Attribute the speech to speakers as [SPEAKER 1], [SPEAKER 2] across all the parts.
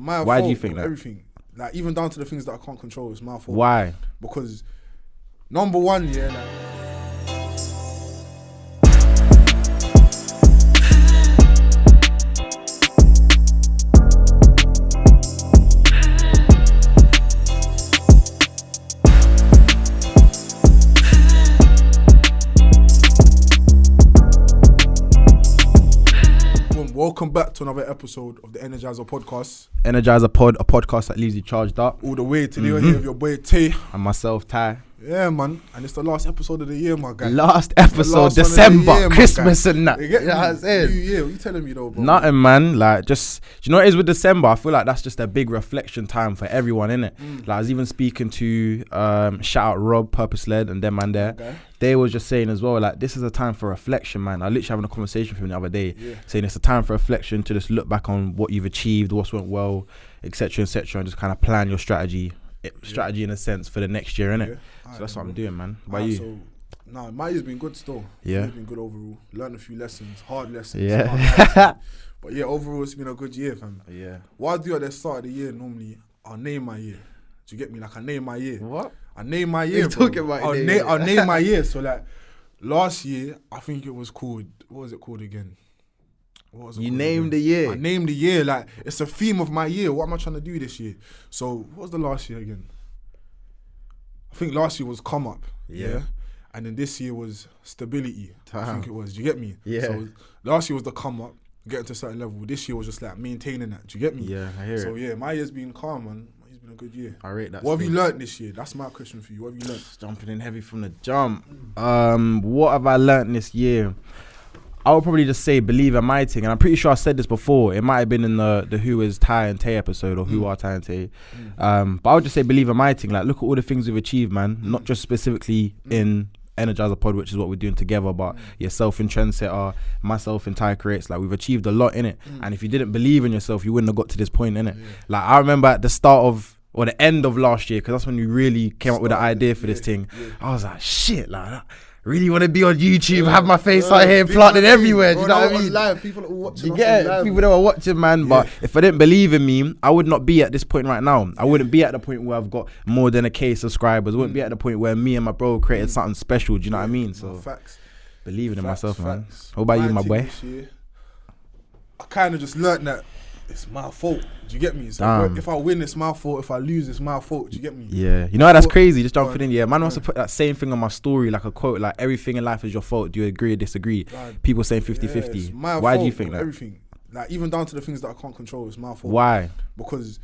[SPEAKER 1] my fault.
[SPEAKER 2] Why do you think that?
[SPEAKER 1] Everything. Like, even down to the things that I can't control, it's my fault.
[SPEAKER 2] Why?
[SPEAKER 1] Because, number one, yeah, like, welcome back to another episode of the Energizer podcast.
[SPEAKER 2] Energizer Pod, a podcast that leaves you charged up.
[SPEAKER 1] All the way today, we're here with your boy Tay.
[SPEAKER 2] And myself, Ty.
[SPEAKER 1] Yeah, man. And it's the last episode of the year, my guy.
[SPEAKER 2] Last episode, December, year, Christmas and that.
[SPEAKER 1] You get me?
[SPEAKER 2] You know what I'm saying?
[SPEAKER 1] New year, what you telling me though, bro?
[SPEAKER 2] Nothing, man. Like, just, do you know what it is with December? I feel like that's just a big reflection time for everyone, innit? Like, I was even speaking to, shout out Rob, Purpose Led, and them man there. Okay. They was just saying as well, like, this is a time for reflection, man. I literally having a conversation with him the other day, saying it's a time for reflection to just look back on what you've achieved, what's went well, etc., and just kind of plan your strategy in a sense for the next year, innit? So that's what I'm doing, man. By you?
[SPEAKER 1] So, my year's been good still.
[SPEAKER 2] Yeah.
[SPEAKER 1] It's been good overall. Learned a few lessons, hard lessons.
[SPEAKER 2] Yeah.
[SPEAKER 1] But yeah, overall it's been a good year, fam.
[SPEAKER 2] Yeah.
[SPEAKER 1] What I do at the start of the year normally, I'll name my year. Do you get me? Like, I name my year.
[SPEAKER 2] What?
[SPEAKER 1] I name my year,
[SPEAKER 2] bro. Talking about
[SPEAKER 1] I'll name my year. So like, last year, I think it was called, what was it called again? What was it
[SPEAKER 2] you
[SPEAKER 1] called
[SPEAKER 2] named
[SPEAKER 1] again?
[SPEAKER 2] the year.
[SPEAKER 1] I named the year. Like, it's a theme of my year. What am I trying to do this year? So what was the last year again? I think last year was come up. Yeah. And then this year was stability. I think it was. Do you get me?
[SPEAKER 2] Yeah.
[SPEAKER 1] So last year was the come up, getting to a certain level. This year was just like maintaining that. Do you get me?
[SPEAKER 2] Yeah, I hear it.
[SPEAKER 1] So yeah, my year's been calm, man. It's been a good year.
[SPEAKER 2] I rate that.
[SPEAKER 1] What have you learnt this year? That's my question for you. What have you learnt?
[SPEAKER 2] Jumping in heavy from the jump. What have I learnt this year? I would probably just say believe in my thing, and I'm pretty sure I said this before. It might have been in the Who Is Ty and Tay episode, or Who Are Ty and Tay. But I would just say believe in my thing. Like, look at all the things we've achieved, man. Not just specifically in Energizer Pod, which is what we're doing together, but yourself in Trendsetter, myself in Ty Creates. Like, we've achieved a lot in it. And if you didn't believe in yourself, you wouldn't have got to this point, innit? Like, I remember at the start of, or the end of last year, because that's when we really came up with the idea for this thing. I was like, shit, like, really want to be on YouTube, have my face out here planted everywhere. Do you know what I mean?
[SPEAKER 1] Live, people are watching.
[SPEAKER 2] You get it? People that are watching, man. But if I didn't believe in me, I would not be at this point right now. I wouldn't be at the point where I've got more than a K subscribers. I wouldn't be at the point where me and my bro created something special. Do you know what I mean? So
[SPEAKER 1] facts.
[SPEAKER 2] Believing in myself, man. What about you, my boy?
[SPEAKER 1] I kind of just learned that it's my fault. Do you get me? So if I win, it's my fault. If I lose, it's my fault. Do you get me?
[SPEAKER 2] Yeah. You know, that's crazy. Just jumping in. Yeah. Man wants to put that same thing on my story, like a quote, like, everything in life is your fault. Do you agree or disagree? People saying 50-50. Why do you think that?
[SPEAKER 1] Everything. Like, even down to the things that I can't control, it's my fault.
[SPEAKER 2] Why?
[SPEAKER 1] Because,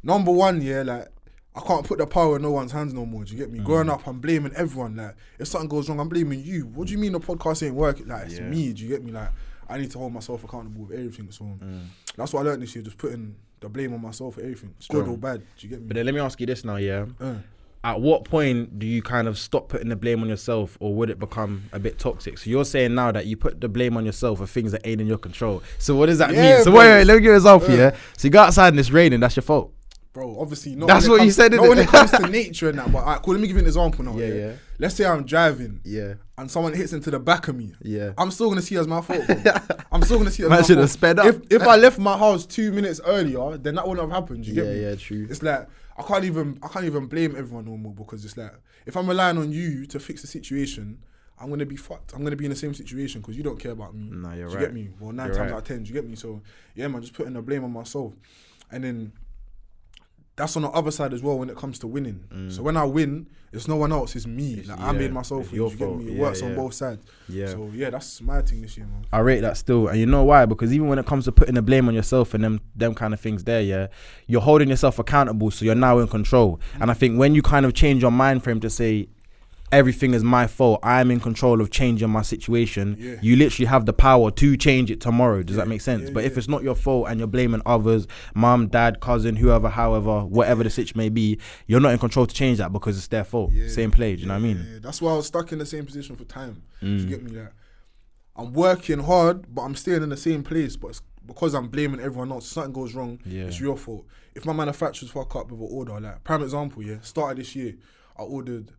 [SPEAKER 1] number one, like, I can't put the power in no one's hands no more. Do you get me? Growing up, I'm blaming everyone. Like, if something goes wrong, I'm blaming you. What do you mean the podcast ain't working? Like, it's me. Do you get me? Like, I need to hold myself accountable with everything. So that's what I learned this year, just putting the blame on myself for everything. Good or bad. Do you get me?
[SPEAKER 2] But then let me ask you this now, At what point do you kind of stop putting the blame on yourself, or would it become a bit toxic? So you're saying now that you put the blame on yourself for things that ain't in your control. So what does that mean? So wait, let me give you an example, So you go outside and it's raining, that's your fault.
[SPEAKER 1] Bro, obviously not.
[SPEAKER 2] That's what you said,
[SPEAKER 1] not when it comes to nature and that. But alright, cool, let me give you an example now.
[SPEAKER 2] Yeah.
[SPEAKER 1] Let's say I'm driving. And someone hits into the back of me. I'm still gonna see it as my fault. Bro. I'm still gonna see it as my fault.
[SPEAKER 2] Should have sped up.
[SPEAKER 1] If I left my house 2 minutes earlier, then that wouldn't have happened. You get me?
[SPEAKER 2] Yeah, true.
[SPEAKER 1] It's like I can't even blame everyone no more, because it's like, if I'm relying on you to fix the situation, I'm gonna be fucked. I'm gonna be in the same situation because you don't care about me.
[SPEAKER 2] No, you're
[SPEAKER 1] do you
[SPEAKER 2] right.
[SPEAKER 1] get me? Well, 9 times out of 10, do you get me? So yeah, man, just putting the blame on myself. And then that's on the other side as well when it comes to winning. So when I win, it's no one else, it's me. Like, I made myself win. You get me? It works on both sides. So yeah, that's my thing this year, man.
[SPEAKER 2] I rate that still. And you know why? Because even when it comes to putting the blame on yourself and them kind of things there, you're holding yourself accountable, so you're now in control. And I think when you kind of change your mind frame to say, everything is my fault, I'm in control of changing my situation, you literally have the power to change it tomorrow. Does that make sense? But if it's not your fault and you're blaming others, mum, dad, cousin, whoever, however, whatever the situation may be, you're not in control to change that because it's their fault. Same play, do you know what I mean?
[SPEAKER 1] That's why I was stuck in the same position for time. Do you get me? Like, I'm working hard, but I'm staying in the same place, but it's because I'm blaming everyone else. If something goes wrong, it's your fault. If my manufacturers fuck up with an order, like, prime example, start of this year, I ordered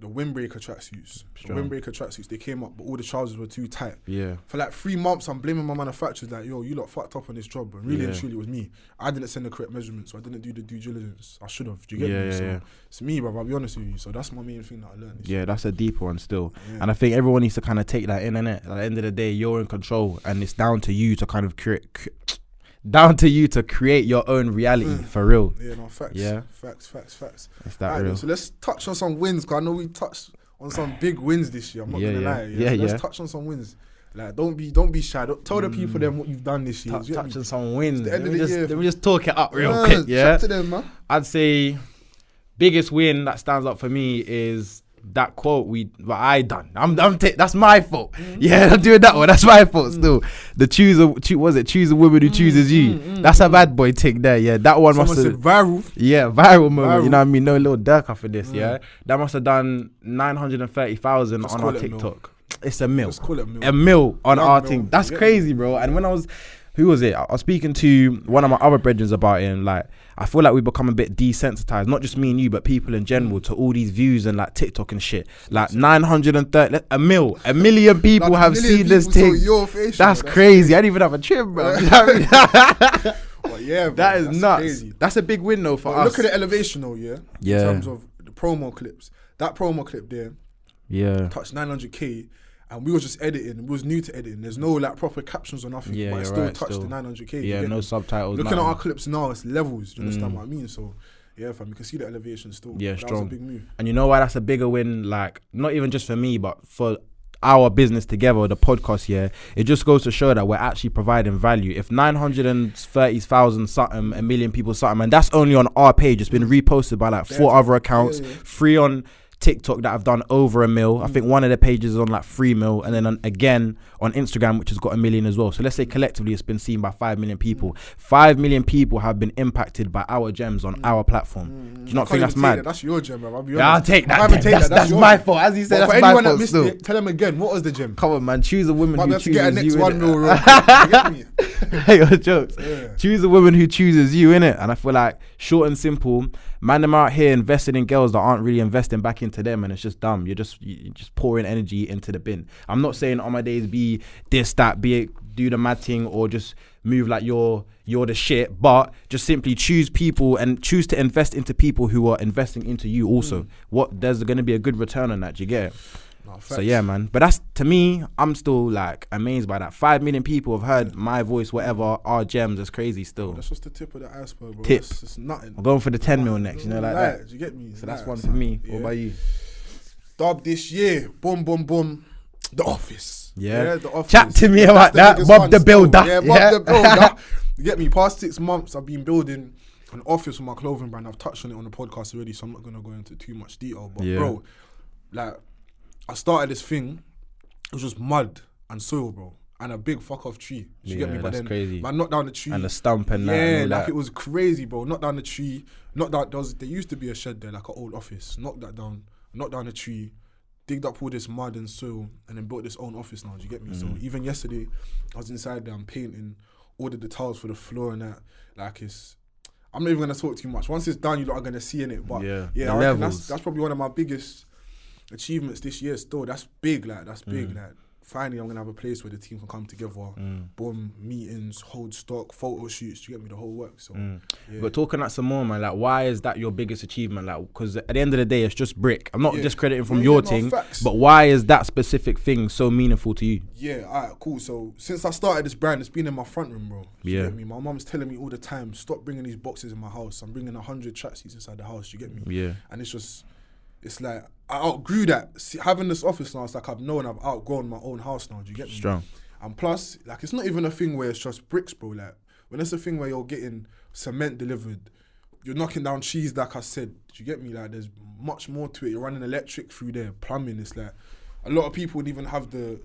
[SPEAKER 1] the windbreaker tracksuits. The windbreaker tracksuits, they came up, but all the trousers were too tight.
[SPEAKER 2] Yeah.
[SPEAKER 1] For like 3 months, I'm blaming my manufacturers, like, yo, you lot fucked up on this job. But really and truly, it was me. I didn't send the correct measurements, so I didn't do the due diligence. I should have. Do you get me? So it's me, bro. I'll be honest with you. So that's my main thing that I learned.
[SPEAKER 2] Yeah, that's a deeper one still. Yeah. And I think everyone needs to kind of take that in, innit? At the end of the day, you're in control, and it's down to you to kind of create your own reality, for real.
[SPEAKER 1] Yeah, no, facts.
[SPEAKER 2] Yeah.
[SPEAKER 1] Facts.
[SPEAKER 2] It's that real.
[SPEAKER 1] So let's touch on some wins, because I know we touched on some big wins this year. I'm not gonna lie. Let's touch on some wins. Like, don't be shy. Tell the people them what you've done this year.
[SPEAKER 2] Touch on some wins.
[SPEAKER 1] Let
[SPEAKER 2] me just talk it up real quick. Yeah.
[SPEAKER 1] Chat to them, man.
[SPEAKER 2] I'd say biggest win that stands up for me is that quote I done. That's my fault. Yeah, I'm doing that one. That's my fault still. The choose a woman who chooses you. That's a bad boy tick there. Yeah, that one must have
[SPEAKER 1] said viral.
[SPEAKER 2] Yeah, viral moment. You know what I mean? No little Dirk for this. Yeah, that must have done 930,000 on our TikTok. It's a mil. A mil on our thing. That's crazy, bro. And when I was, who was it? I was speaking to one of my other brethren about it, and like, I feel like we become a bit desensitized, not just me and you, but people in general, to all these views and like TikTok and shit. Like 930, a million people have seen this thing. That's crazy. I didn't even have a trim, bro.
[SPEAKER 1] Well, yeah, bro,
[SPEAKER 2] that is nuts.
[SPEAKER 1] Crazy.
[SPEAKER 2] That's a big win though for us.
[SPEAKER 1] Look at the elevation though, yeah? In terms of the promo clips. That promo clip there touched 900k. And we was just editing. We was new to editing. There's no like proper captions or nothing.
[SPEAKER 2] Yeah,
[SPEAKER 1] but it still touched the 900k.
[SPEAKER 2] Yeah, no subtitles.
[SPEAKER 1] Looking at our clips now, it's levels. Do you understand what I mean? So yeah, fam, you can see the elevation still.
[SPEAKER 2] Yeah,
[SPEAKER 1] that
[SPEAKER 2] strong.
[SPEAKER 1] was a big move.
[SPEAKER 2] And you know why that's a bigger win? Like, not even just for me, but for our business together, the podcast. Yeah, it just goes to show that we're actually providing value. If 930,000 something, a million people something, and that's only on our page. It's been reposted by like 4 other accounts, 3 on TikTok that have done over 1 mil. I think one of the pages is on like 3 mil, and then again on Instagram, which has got 1 million as well. So let's say collectively it's been seen by 5 million people. 5 million people have been impacted by our gems on our platform. Do you not think that's mad?
[SPEAKER 1] That's your gem, bro. I'll be honest.
[SPEAKER 2] Yeah, I'll take that. That's my fault. As you said, that's my fault. That missed it,
[SPEAKER 1] tell them again, what was the gem?
[SPEAKER 2] Come on, man. Choose a woman who chooses you. Get a next
[SPEAKER 1] 1 mil real quick. You get me?
[SPEAKER 2] Hey, your jokes. Yeah. Choose a woman who chooses you, innit? And I feel like, short and simple, man, them out here investing in girls that aren't really investing back into them, and it's just dumb. You're just pouring energy into the bin. I'm not saying on my days be this, that, be it, do the mad thing, or just move like you're the shit, but just simply choose people and choose to invest into people who are investing into you also. There's going to be a good return on that. Do you get it? No, so yeah, man. But that's, to me, I'm still like amazed by that. 5 million people have heard my voice, whatever, our gems. That's crazy still.
[SPEAKER 1] That's just the tip of the iceberg, bro.
[SPEAKER 2] Tip.
[SPEAKER 1] That's nothing.
[SPEAKER 2] I'm going for the 10 mil next, you know, like that.
[SPEAKER 1] Do you get me?
[SPEAKER 2] So that's one for me. What about you?
[SPEAKER 1] Dub this year. Boom, boom, boom. The Office.
[SPEAKER 2] Yeah.
[SPEAKER 1] The Office.
[SPEAKER 2] Chat to me about that. Bob the Builder.
[SPEAKER 1] Yeah, Bob the Builder. You get me? Past 6 months, I've been building an office with my clothing brand. I've touched on it on the podcast already, so I'm not going to go into too much detail. But bro, like, I started this thing, it was just mud and soil, bro, and a big fuck off tree. You get me? But then, crazy. Man, knocked down the tree.
[SPEAKER 2] And the stump and that.
[SPEAKER 1] Yeah,
[SPEAKER 2] and
[SPEAKER 1] like, it was crazy, bro. Knocked down the tree. There used to be a shed there, like an old office. Knocked that down. Knocked down the tree. Digged up all this mud and soil, and then built this own office now. Do you get me? So even yesterday, I was inside there, I'm painting, ordered the tiles for the floor and that. Like, I'm not even gonna talk too much. Once it's done, you lot are gonna see in it. But I reckon that's probably one of my biggest achievements this year. Still, that's big. Like, that's big. Like, finally, I'm gonna have a place where the team can come together, boom, meetings, hold stock, photo shoots. You get me? The whole work. So,
[SPEAKER 2] But talking that some more, man. Like, why is that your biggest achievement? Like, because at the end of the day, it's just brick. I'm not discrediting from your thing, but why is that specific thing so meaningful to you?
[SPEAKER 1] Yeah, alright, cool. So since I started this brand, it's been in my front room, bro. You get me? My mom's telling me all the time, stop bringing these boxes in my house. I'm bringing 100 tracksuits inside the house. You get me?
[SPEAKER 2] Yeah.
[SPEAKER 1] And it's like, I outgrew that. Having this office now, it's like I've outgrown my own house now. Do you get me?
[SPEAKER 2] Strong.
[SPEAKER 1] And plus, like, it's not even a thing where it's just bricks, bro. Like, when it's a thing where you're getting cement delivered, you're knocking down cheese, like I said. Do you get me? Like, there's much more to it. You're running electric through there, plumbing. It's like, a lot of people wouldn't even have the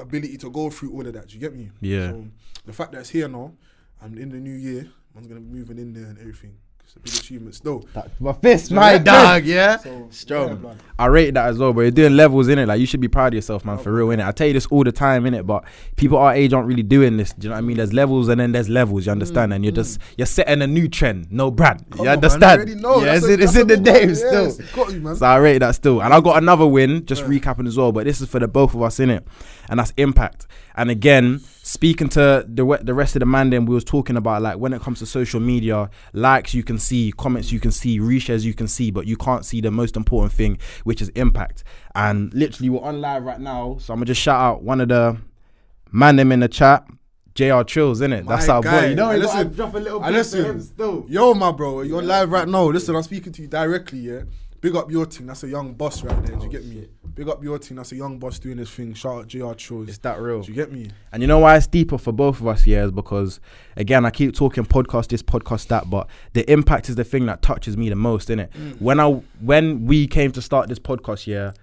[SPEAKER 1] ability to go through all of that. Do you get me?
[SPEAKER 2] Yeah.
[SPEAKER 1] So the fact that it's here now, and in the new year, man's gonna be moving in there and everything. It's a big achievement still.
[SPEAKER 2] My fist, my dog, yeah.
[SPEAKER 1] So,
[SPEAKER 2] strong.
[SPEAKER 1] blood.
[SPEAKER 2] I rate that as well, but you're doing levels in it. Like you should be proud of yourself, man, for real, innit? I tell you this all the time, innit? But people our age aren't really doing this. Do you know what I mean? There's levels and then there's levels. You understand? And you're setting a new trend. No brand. You understand?
[SPEAKER 1] Man, I already know.
[SPEAKER 2] Yeah, it's in the name still.
[SPEAKER 1] Yes, got you, man.
[SPEAKER 2] So I rate that still. And I got another win. Just recapping as well. But this is for the both of us, innit? And that's impact. And again, speaking to the rest of the man, then we was talking about like when it comes to social media, likes you can see, comments you can see, reshares you can see, but you can't see the most important thing, which is impact. And literally we're on live right now, so I'm gonna just shout out one of the man them in the chat, JR Trills, innit? That's our boy. You know, you gotta drop a little bit for him still.
[SPEAKER 1] Yo, my bro, you're live right now. Listen, I'm speaking to you directly, yeah. Big up your team. That's a young boss right there. Do you get me? Big up your team. That's a young boss doing this thing. Shout out JR Trills.
[SPEAKER 2] It's that real.
[SPEAKER 1] Do you get me?
[SPEAKER 2] And you know why it's deeper for both of us here is because, again, I keep talking podcast this, podcast that, but the impact is the thing that touches me the most, innit? When we came to start this podcast here,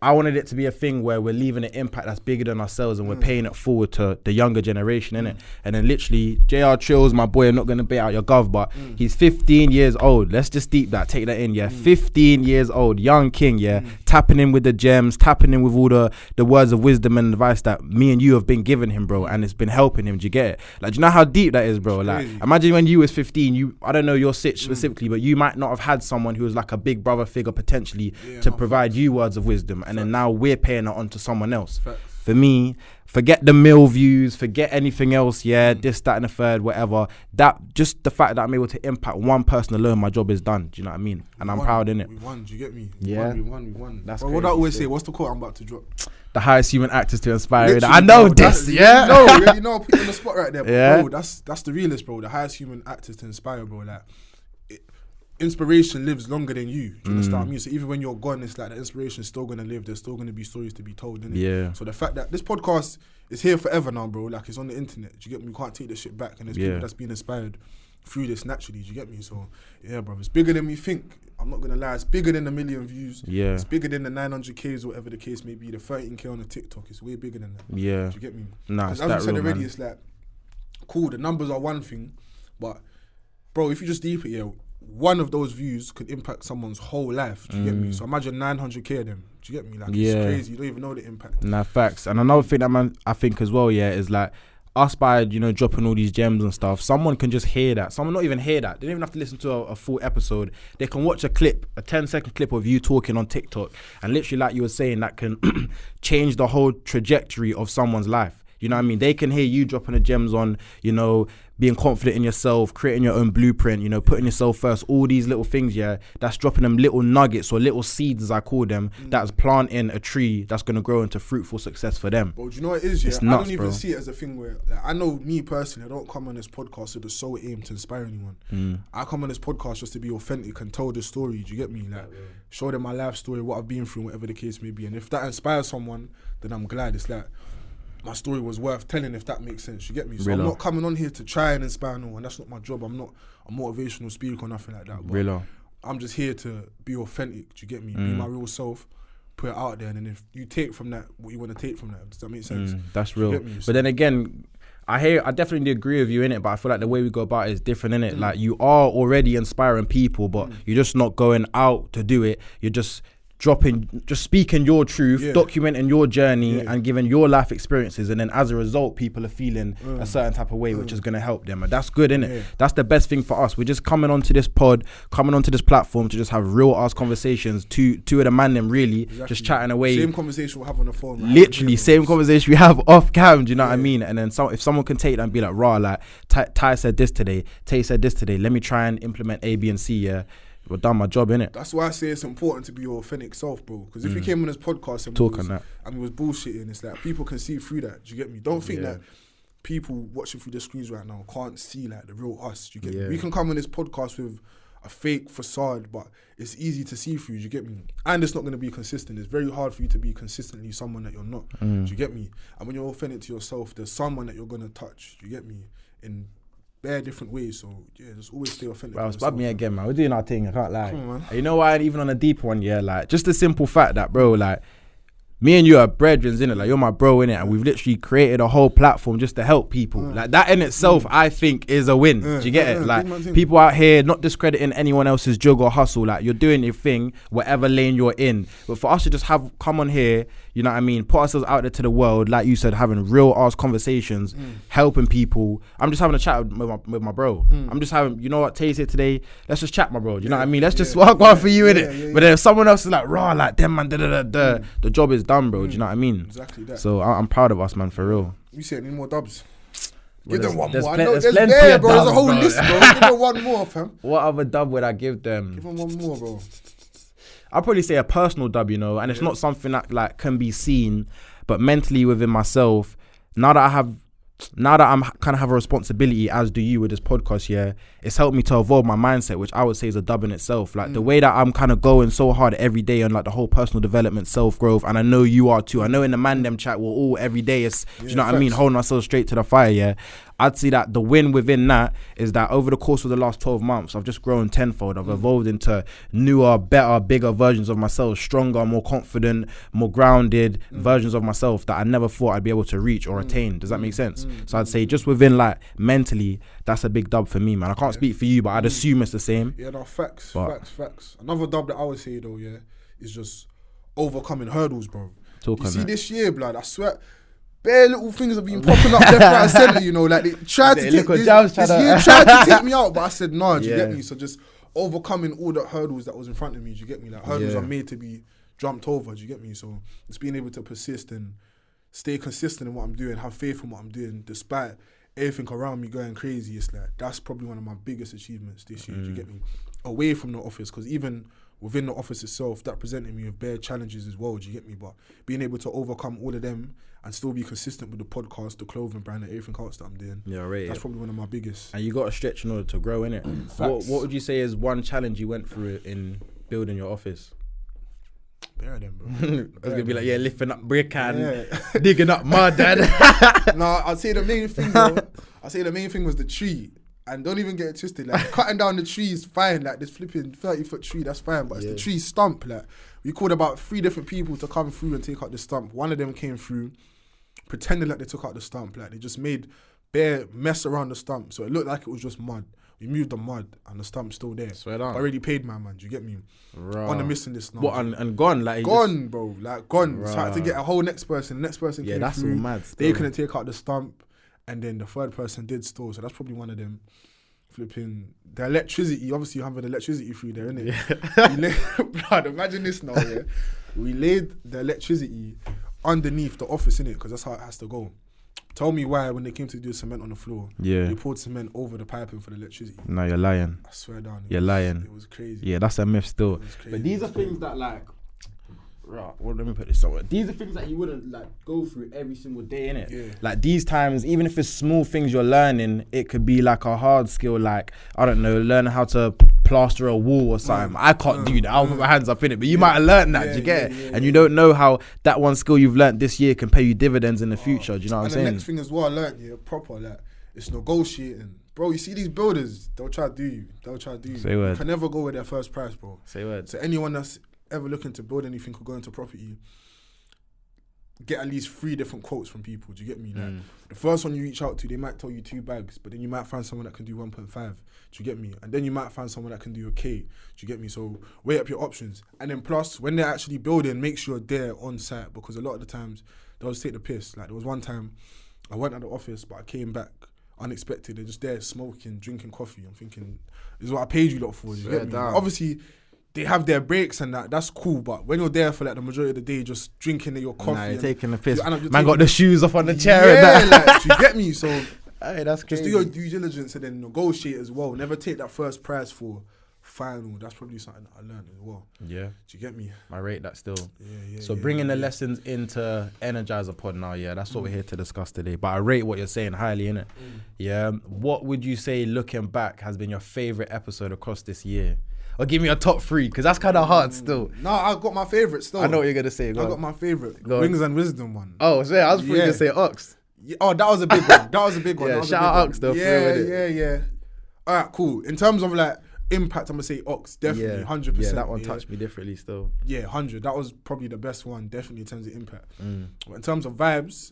[SPEAKER 2] I wanted it to be a thing where we're leaving an impact that's bigger than ourselves and we're paying it forward to the younger generation, innit? And then literally, JR Trills, my boy, I'm not going to bait out your gov, but he's 15 years old. Let's just deep that, take that in, yeah? 15 years old, young king, yeah? Tapping in with the gems, tapping in with all the words of wisdom and advice that me and you have been giving him, bro, and it's been helping him. Do you get it? Like, do you know how deep that is, bro? Like, imagine when you was 15, I don't know your sitch specifically, but you might not have had someone who was like a big brother figure potentially to provide you words of wisdom. And then now we're paying it on to someone else. For me, forget the mill views, forget anything else, this, that, and the third, whatever. That, just the fact that I'm able to impact one person alone, my job is done. Do you know what I mean? And I'm proud in it.
[SPEAKER 1] We won, do you get me?
[SPEAKER 2] We
[SPEAKER 1] won. That's
[SPEAKER 2] crazy.
[SPEAKER 1] what I always say. What's the quote I'm about to drop?
[SPEAKER 2] The highest human act is to inspire.
[SPEAKER 1] Literally,
[SPEAKER 2] I know
[SPEAKER 1] bro,
[SPEAKER 2] this,
[SPEAKER 1] You know, put you on the spot right there. Bro, that's the realest, bro. The highest human act is to inspire, bro. Like, inspiration lives longer than you. Do you understand what I mean? So even when you're gone, it's like the inspiration's still gonna live. There's still gonna be stories to be told, innit?
[SPEAKER 2] Yeah.
[SPEAKER 1] So the fact that this podcast is here forever now, bro, like it's on the internet. Do you get me? We can't take this shit back, and there's people that's been inspired through this naturally. Do you get me? So yeah, bro, it's bigger than we think. I'm not gonna lie, it's bigger than 1 million views. Yeah. It's bigger than the 900Ks or whatever the case may be. The 13K on the TikTok, it's way bigger than that.
[SPEAKER 2] Yeah.
[SPEAKER 1] Do you get me?
[SPEAKER 2] Nah,
[SPEAKER 1] as I said already, it's like cool. The numbers are one thing, but bro, if you just deep it, one of those views could impact someone's whole life. Do you get me? So imagine 900K of them. Do you get me? Like, it's crazy. You don't even know the impact.
[SPEAKER 2] Nah, facts. And another thing that I think as well, is like us by, dropping all these gems and stuff, someone can just hear that. Someone not even hear that. They don't even have to listen to a full episode. They can watch a clip, a 10-second clip of you talking on TikTok, and literally, like you were saying, that can change the whole trajectory of someone's life. You know what I mean? They can hear you dropping the gems on, being confident in yourself, creating your own blueprint, putting yourself first, all these little things, that's dropping them little nuggets or little seeds, as I call them, that's planting a tree that's going to grow into fruitful success for them.
[SPEAKER 1] But do you know what it is,
[SPEAKER 2] It's
[SPEAKER 1] I
[SPEAKER 2] nuts,
[SPEAKER 1] don't even
[SPEAKER 2] bro.
[SPEAKER 1] see it as a thing where, like, I know me personally, I don't come on this podcast with the sole aim to inspire anyone. I come on this podcast just to be authentic and tell the story, do you get me? Like, show them my life story, what I've been through, whatever the case may be. And if that inspires someone, then I'm glad. It's like, my story was worth telling, if that makes sense. You get me? So I'm not coming on here to try and inspire no one. That's not my job. I'm not a motivational speaker or nothing like that. But I'm just here to be authentic. Do you get me? Be my real self. Put it out there, and then if you take from that what you want to take from that, does that make sense?
[SPEAKER 2] That's real. But then again, I definitely agree with you in it, but I feel like the way we go about it is different in it. Like, you are already inspiring people, but you're just not going out to do it. You're just speaking your truth, documenting your journey and giving your life experiences, and then as a result, people are feeling a certain type of way, which is going to help them, and that's good, innit? That's the best thing for us. We're just coming onto this platform to just have real ass conversations. Two of the man them really just chatting away.
[SPEAKER 1] Same conversation we have on the phone. Right?
[SPEAKER 2] Literally, same conversation we have off cam. Do you know what I mean? And then if someone can take that and be like, raw, like Ty said this today, Tay said this today. Let me try and implement A, B, and C. Yeah. We've done my job, innit?
[SPEAKER 1] That's why I say it's important to be your authentic self, bro. Because if you came on this podcast and we was bullshitting, it's like people can see through that. Do you get me? Don't think that people watching through the screens right now can't see like the real us. Do you get me? We can come on this podcast with a fake facade, but it's easy to see through. Do you get me? And it's not going to be consistent. It's very hard for you to be consistently someone that you're not. Do you get me? And when you're authentic to yourself, there's someone that you're going to touch. Do you get me? In bare different ways, so just always stay authentic.
[SPEAKER 2] Bro, spud me again, man. We're doing our thing, I can't lie.
[SPEAKER 1] Come on, man.
[SPEAKER 2] You know why? Even on a deep one, like, just the simple fact that, bro, like, me and you are brethren, innit? Like, you're my bro, innit? And we've literally created a whole platform just to help people. Like, that in itself, I think, is a win. Do you get it? Like, people out here not discrediting anyone else's jug or hustle. Like, you're doing your thing, whatever lane you're in. But for us to just come on here, you know what I mean, put ourselves out there to the world, like you said, having real ass conversations, helping people. I'm just having a chat with my bro. I'm just having, you know what, Tay's here today, let's just chat, my bro. Do you know what I mean? Let's just walk on for you, innit? But then if someone else is like, raw, like, them, man, the job is done, bro. Do you know what I mean? Exactly that. So I'm proud of us, man, for real.
[SPEAKER 1] You said need more dubs.
[SPEAKER 2] Well,
[SPEAKER 1] give them one
[SPEAKER 2] there's
[SPEAKER 1] more.
[SPEAKER 2] Plenty,
[SPEAKER 1] I know there's
[SPEAKER 2] plenty
[SPEAKER 1] there,
[SPEAKER 2] of
[SPEAKER 1] bro. There's a whole
[SPEAKER 2] dubs,
[SPEAKER 1] list, bro. Give them one more, fam.
[SPEAKER 2] What other dub would I give them?
[SPEAKER 1] Give them one more, bro.
[SPEAKER 2] I'll probably say a personal dub, you know, and it's not something that like can be seen, but mentally within myself, now that I'm kind of have a responsibility, as do you, with this podcast, yeah, it's helped me to evolve my mindset, which I would say is a dub in itself. Like the way that I'm kind of going so hard every day on like the whole personal development, self-growth, and I know you are too. I know in the man them chat, we're all every day, do you know what I mean, holding ourselves straight to the fire, yeah. I'd say that the win within that is that over the course of the last 12 months, I've just grown tenfold. I've evolved into newer, better, bigger versions of myself, stronger, more confident, more grounded versions of myself that I never thought I'd be able to reach or attain. Does that make sense? So I'd say just within like mentally, that's a big dub for me, man. I can't speak for you, but I'd assume it's the same.
[SPEAKER 1] Yeah, no, facts. Another dub that I would say though, yeah, is just overcoming hurdles, bro. You see this year, blood, I swear, bare little things have been popping up left, right, and centre, you know, like they tried to take tried to take me out, but I said no. Do you get me? So just overcoming all the hurdles that was in front of me. Do you get me? Like hurdles are made to be jumped over. Do you get me? So it's being able to persist and stay consistent in what I'm doing, have faith in what I'm doing, despite everything around me going crazy. It's like that's probably one of my biggest achievements this year. Do you get me? Away from the office, because even within the office itself, that presented me with bare challenges as well. Do you get me? But being able to overcome all of them and still be consistent with the podcast, the clothing brand, and everything else that I'm doing. Yeah, right. That's probably one of my biggest.
[SPEAKER 2] And you got to stretch in order to grow, innit? What would you say is one challenge you went through in building your office?
[SPEAKER 1] Bare them, bro.
[SPEAKER 2] I was gonna be like, yeah, lifting up brick and digging up mud, dad.
[SPEAKER 1] No, I'd say the main thing, though. I'd say the main thing was the tree. And don't even get it twisted. Like cutting down the tree is fine. Like this flipping 30-foot tree, that's fine. But it's the tree stump. Like we called about 3 different people to come through and take out the stump. One of them came through, pretending like they took out the stump. Like they just made bare mess around the stump, so it looked like it was just mud. We moved the mud and the stump's still there. Swear down. I already paid my man. Do you get me? On the missing list now.
[SPEAKER 2] What and gone? Like
[SPEAKER 1] gone, bro. Like gone. So I had to get a whole next person. The next person came
[SPEAKER 2] that's
[SPEAKER 1] through.
[SPEAKER 2] All mad.
[SPEAKER 1] They couldn't take out the stump, and then the third person did still. So that's probably one of them. Flipping the electricity. Obviously, you have the electricity through there, innit? Yeah. Blood, imagine this now. Yeah, we laid the electricity underneath the office, innit? Because that's how it has to go. Tell me why when they came to do cement on the floor, they poured cement over the piping for the electricity. No,
[SPEAKER 2] you're lying.
[SPEAKER 1] I swear down.
[SPEAKER 2] You're lying.
[SPEAKER 1] It was crazy.
[SPEAKER 2] Yeah, that's a myth still. But these are things that like, right, well, let me put this somewhere. These are things that you wouldn't like go through every single day, innit? Yeah. Like these times, even if it's small things you're learning, it could be like a hard skill, like, I don't know, learning how to plaster a wall or something. I can't do that. I'll put my hands up in it. But you might have learned that, do you get it? And you don't know how that one skill you've learned this year can pay you dividends in the future. Do you know what I'm saying?
[SPEAKER 1] And the next thing as well I learned, proper, like, it's negotiating. Bro, you see these builders, they'll try to do you.
[SPEAKER 2] Say word.
[SPEAKER 1] You can never go with their first price, bro.
[SPEAKER 2] Say word.
[SPEAKER 1] So anyone that's ever looking to build anything or go into property, get at least 3 different quotes from people. Do you get me? Like the first one you reach out to, they might tell you 2 bags, but then you might find someone that can do 1.5. Do you get me? And then you might find someone that can do a K. Do you get me? So weigh up your options. And then plus, when they're actually building, make sure they're on site, because a lot of the times they'll just take the piss. Like there was one time I went at the office, but I came back unexpected. They're just there smoking, drinking coffee. I'm thinking, this is what I paid you lot for. Do you get me? Like, obviously, they have their breaks and that's cool, but when you're there for like the majority of the day just drinking your coffee,
[SPEAKER 2] nah, you're taking the piss.
[SPEAKER 1] Man
[SPEAKER 2] got the shoes off on the chair and that.
[SPEAKER 1] Like, do you get me? So
[SPEAKER 2] hey, that's crazy.
[SPEAKER 1] Just do your due diligence and then negotiate as well. Never take that first prize for final. That's probably something that I learned as well. Yeah. Do you get me?
[SPEAKER 2] I rate that still. So bringing the lessons into Energizer Pod now, that's what we're here to discuss today. But I rate what you're saying highly, innit? Yeah. What would you say, looking back, has been your favourite episode across this year? Or give me a top 3, because that's kind of hard still.
[SPEAKER 1] No, I got my favourite still.
[SPEAKER 2] I know what you're going to say. I
[SPEAKER 1] got my favourite. Wings and Wisdom one.
[SPEAKER 2] Oh, so I was probably going to say Ox.
[SPEAKER 1] Yeah, that was a big one. That was a big one.
[SPEAKER 2] Shout out Ox though.
[SPEAKER 1] Yeah. All right, cool. In terms of like impact, I'm gonna say Ox, definitely, 100%.
[SPEAKER 2] Yeah, that one touched me differently still.
[SPEAKER 1] Yeah, 100. That was probably the best one, definitely in terms of impact. But in terms of vibes,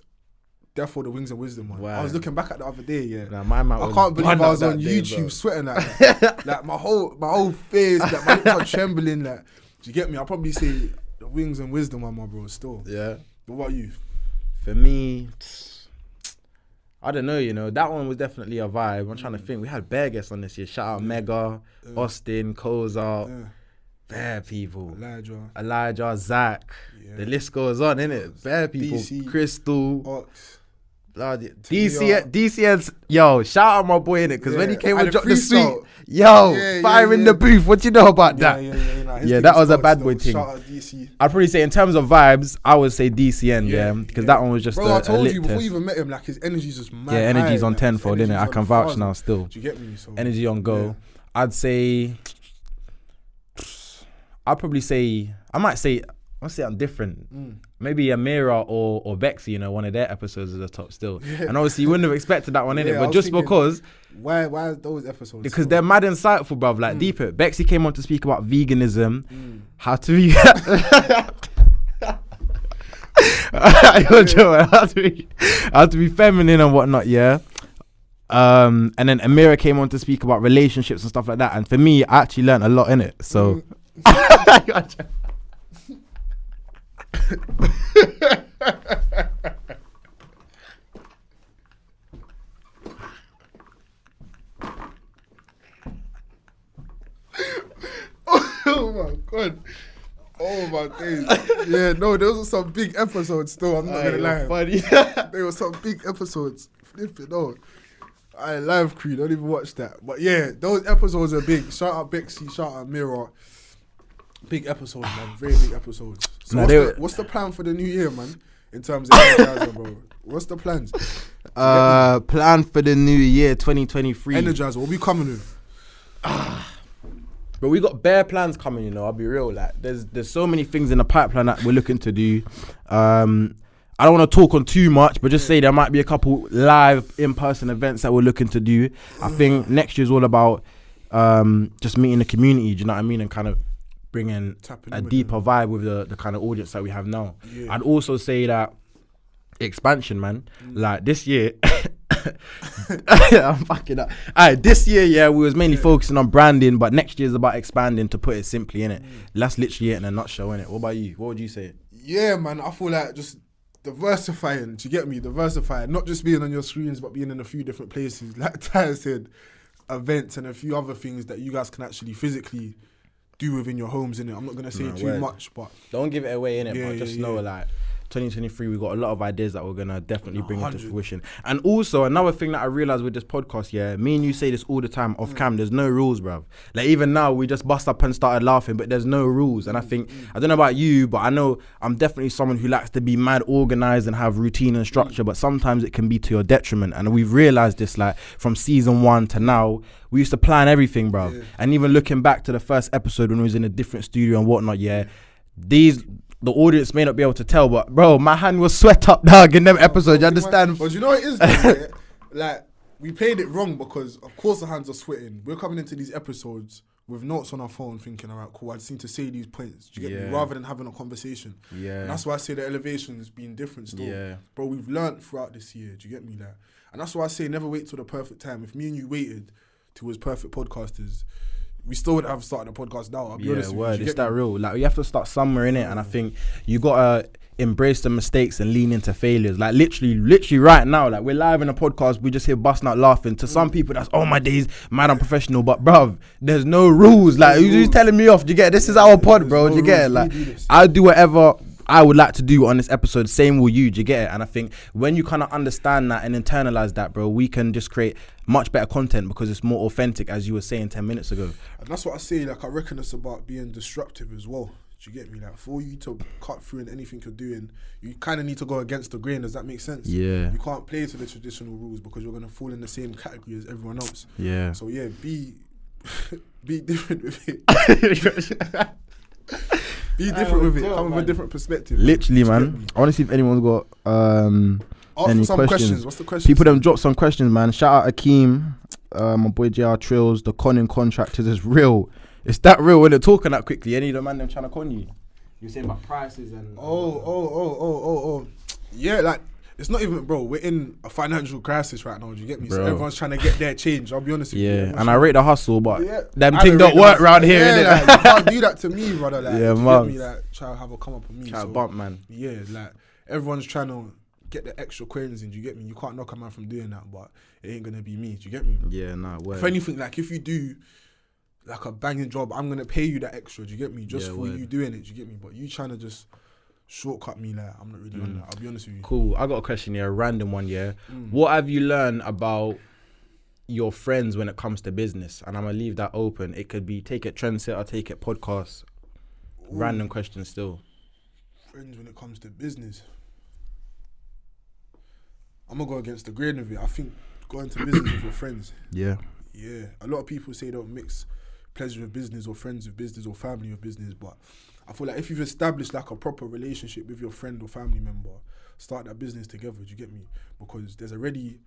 [SPEAKER 1] therefore the Wings and Wisdom one.
[SPEAKER 2] Wow.
[SPEAKER 1] I was looking back at the other day,
[SPEAKER 2] Nah, my man
[SPEAKER 1] I can't believe I was on
[SPEAKER 2] day,
[SPEAKER 1] YouTube
[SPEAKER 2] bro.
[SPEAKER 1] sweating like that. Like my whole face, like my lips are trembling. Like, do you get me? I'll probably say the Wings and Wisdom one, my bro. Still.
[SPEAKER 2] Yeah.
[SPEAKER 1] But what about you?
[SPEAKER 2] For me, I don't know, that one was definitely a vibe. I'm trying to think. We had bare guests on this year. Shout out Mega, Austin, Koza, bare people. Elijah, Zach. Yeah. The list goes on, innit? Bare people. DC, Crystal.
[SPEAKER 1] Ox.
[SPEAKER 2] DCN's, yo, shout out my boy, innit? Because when he came and dropped the suite,
[SPEAKER 1] yo,
[SPEAKER 2] fire in the booth. What you know about that? Yeah, that was a bad boy thing.
[SPEAKER 1] Shout out DC.
[SPEAKER 2] I'd probably say in terms of vibes, I would say DCN, because that one was just
[SPEAKER 1] I told
[SPEAKER 2] lit
[SPEAKER 1] you before
[SPEAKER 2] test.
[SPEAKER 1] you even met him, like his energy's just mad.
[SPEAKER 2] Yeah, energy's
[SPEAKER 1] high,
[SPEAKER 2] on
[SPEAKER 1] like,
[SPEAKER 2] tenfold, innit? I can vouch now still.
[SPEAKER 1] Do you get me? So,
[SPEAKER 2] energy on go.
[SPEAKER 1] Yeah.
[SPEAKER 2] I'd say, I might say I'm different. Maybe Amira or Bexy, one of their episodes is the top still. Yeah. And obviously you wouldn't have expected that one, innit? But just thinking, because...
[SPEAKER 1] Why those episodes?
[SPEAKER 2] Because they're mad insightful, bruv. Like, deep it. Bexy came on to speak about veganism, how to be... how to be feminine and whatnot, yeah? And then Amira came on to speak about relationships and stuff like that. And for me, I actually learned a lot in it. So...
[SPEAKER 1] Oh my days. Yeah, no, those were some big episodes still, I'm not gonna lie.
[SPEAKER 2] Funny.
[SPEAKER 1] There were some big episodes. Flip it, no. Live crew, don't even watch that. But yeah, those episodes are big. Shout out Bexy, shout out Mirror. Big episodes, man. Very big episodes. So what's the plan for the new year, man? In terms of Energizer, bro. What's the plans?
[SPEAKER 2] Plan for the new year, 2023.
[SPEAKER 1] Energizer, what we coming with?
[SPEAKER 2] But we got bare plans coming, I'll be real. Like, there's so many things in the pipeline that we're looking to do. I don't want to talk on too much, but just say there might be a couple live in-person events that we're looking to do. I think next year's all about just meeting the community, do you know what I mean? And kind of bringing a deeper vibe with the kind of audience that we have now. Yeah. I'd also say that expansion, man. Like this year, I'm fucking up. Alright, this year, we was mainly focusing on branding, but next year's about expanding, to put it simply, innit? That's literally it in a nutshell, innit? What about you? What would you say?
[SPEAKER 1] Yeah, man, I feel like just diversifying, do you get me? Diversifying, not just being on your screens, but being in a few different places. Like Ty said, events and a few other things that you guys can actually physically do within your homes, innit? I'm not gonna say too much, but
[SPEAKER 2] don't give it away, innit? But just know, like, 2023, we've got a lot of ideas that we're gonna definitely bring into fruition. And also another thing that I realized with this podcast, me and you say this all the time off cam, there's no rules, bruv. Like even now we just bust up and started laughing, but there's no rules. And I think, I don't know about you, but I know I'm definitely someone who likes to be mad organized and have routine and structure, but sometimes it can be to your detriment. And we've realized this, like, from season 1 to now. We used to plan everything, bruv. Yeah. And even looking back to the first episode when we was in a different studio and whatnot, the audience may not be able to tell, but bro, my hand was sweat up, dog, in them episodes. You understand?
[SPEAKER 1] But you know what it is, though, like, we played it wrong because, of course, the hands are sweating. We're coming into these episodes with notes on our phone thinking, all right, cool, I just need to say these points, do you get me? Rather than having a conversation. Yeah. And that's why I say the elevation has been different still. Yeah. Bro, we've learnt throughout this year, do you get me? Like, and that's why I say never wait till the perfect time. If me and you waited till as perfect podcasters, we still would have started a podcast now. I'll be honest with you.
[SPEAKER 2] It's that real. Like, you have to start somewhere in it, and I think you gotta embrace the mistakes and lean into failures. Like literally right now, like we're live in a podcast, we just here busting out laughing. To some people, that's my days, mad unprofessional. But bruv, there's no rules. Like who's telling me off? Do you get it? This is our pod, bro. Do you get it? Like I'll do whatever I would like to do on this episode. Same will you. Do you get it? And I think when you kind of understand that and internalize that, bro, we can just create much better content because it's more authentic, as you were saying 10 minutes ago.
[SPEAKER 1] And that's what I say. Like, I reckon it's about being disruptive as well. Do you get me? Like, for you to cut through in anything you're doing, you kind of need to go against the grain. Does that make sense? Yeah. You can't play to the traditional rules because you're going to fall in the same category as everyone else. Yeah. So yeah, be different with it. Be different with it. Come with a different perspective.
[SPEAKER 2] Literally, man. I want to see if anyone's got any
[SPEAKER 1] questions. What's the question?
[SPEAKER 2] People them drop some questions, man. Shout out Akeem. my boy JR Trills, the conning contractors is real. It's that real when they're talking that quickly. Any of the man them trying to con you? You're saying about prices and...
[SPEAKER 1] Oh. Yeah, like, it's not even, bro, we're in a financial crisis right now, do you get me?
[SPEAKER 2] Bro.
[SPEAKER 1] So everyone's trying to get their change, I'll be honest with you.
[SPEAKER 2] Yeah, and I rate the hustle, but them
[SPEAKER 1] I
[SPEAKER 2] things don't
[SPEAKER 1] rate
[SPEAKER 2] work
[SPEAKER 1] the
[SPEAKER 2] around
[SPEAKER 1] hustle.
[SPEAKER 2] here, innit?
[SPEAKER 1] Like, you can't do that to me, brother. Like,
[SPEAKER 2] Yeah,
[SPEAKER 1] do you
[SPEAKER 2] man.
[SPEAKER 1] get me? Like, try to have a come up on me.
[SPEAKER 2] Try to
[SPEAKER 1] So,
[SPEAKER 2] bump, man.
[SPEAKER 1] yeah, like, everyone's trying to get the extra coins in, do you get me? You can't knock a man from doing that, but it ain't gonna be me, do you get me?
[SPEAKER 2] Yeah, nah, word.
[SPEAKER 1] If anything, like, if you do like a banging job, I'm gonna pay you that extra, do you get me? Just
[SPEAKER 2] Yeah,
[SPEAKER 1] for
[SPEAKER 2] word.
[SPEAKER 1] you doing it, do you get me? But you trying to just shortcut me, like, I'm not really on that, I'll be honest with you.
[SPEAKER 2] Cool. I got a question here, a random one, yeah. What have you learned about your friends when it comes to business? And I'm gonna leave that open. It could be take it trendsetter, take it podcast. Random question still.
[SPEAKER 1] Friends when it comes to business, I'm gonna go against the grain of it. I think going to business with your friends.
[SPEAKER 2] Yeah.
[SPEAKER 1] Yeah, a lot of people say don't mix pleasure with business or friends with business or family with business, but I feel like if you've established like a proper relationship with your friend or family member, start that business together, do you get me? Because there's already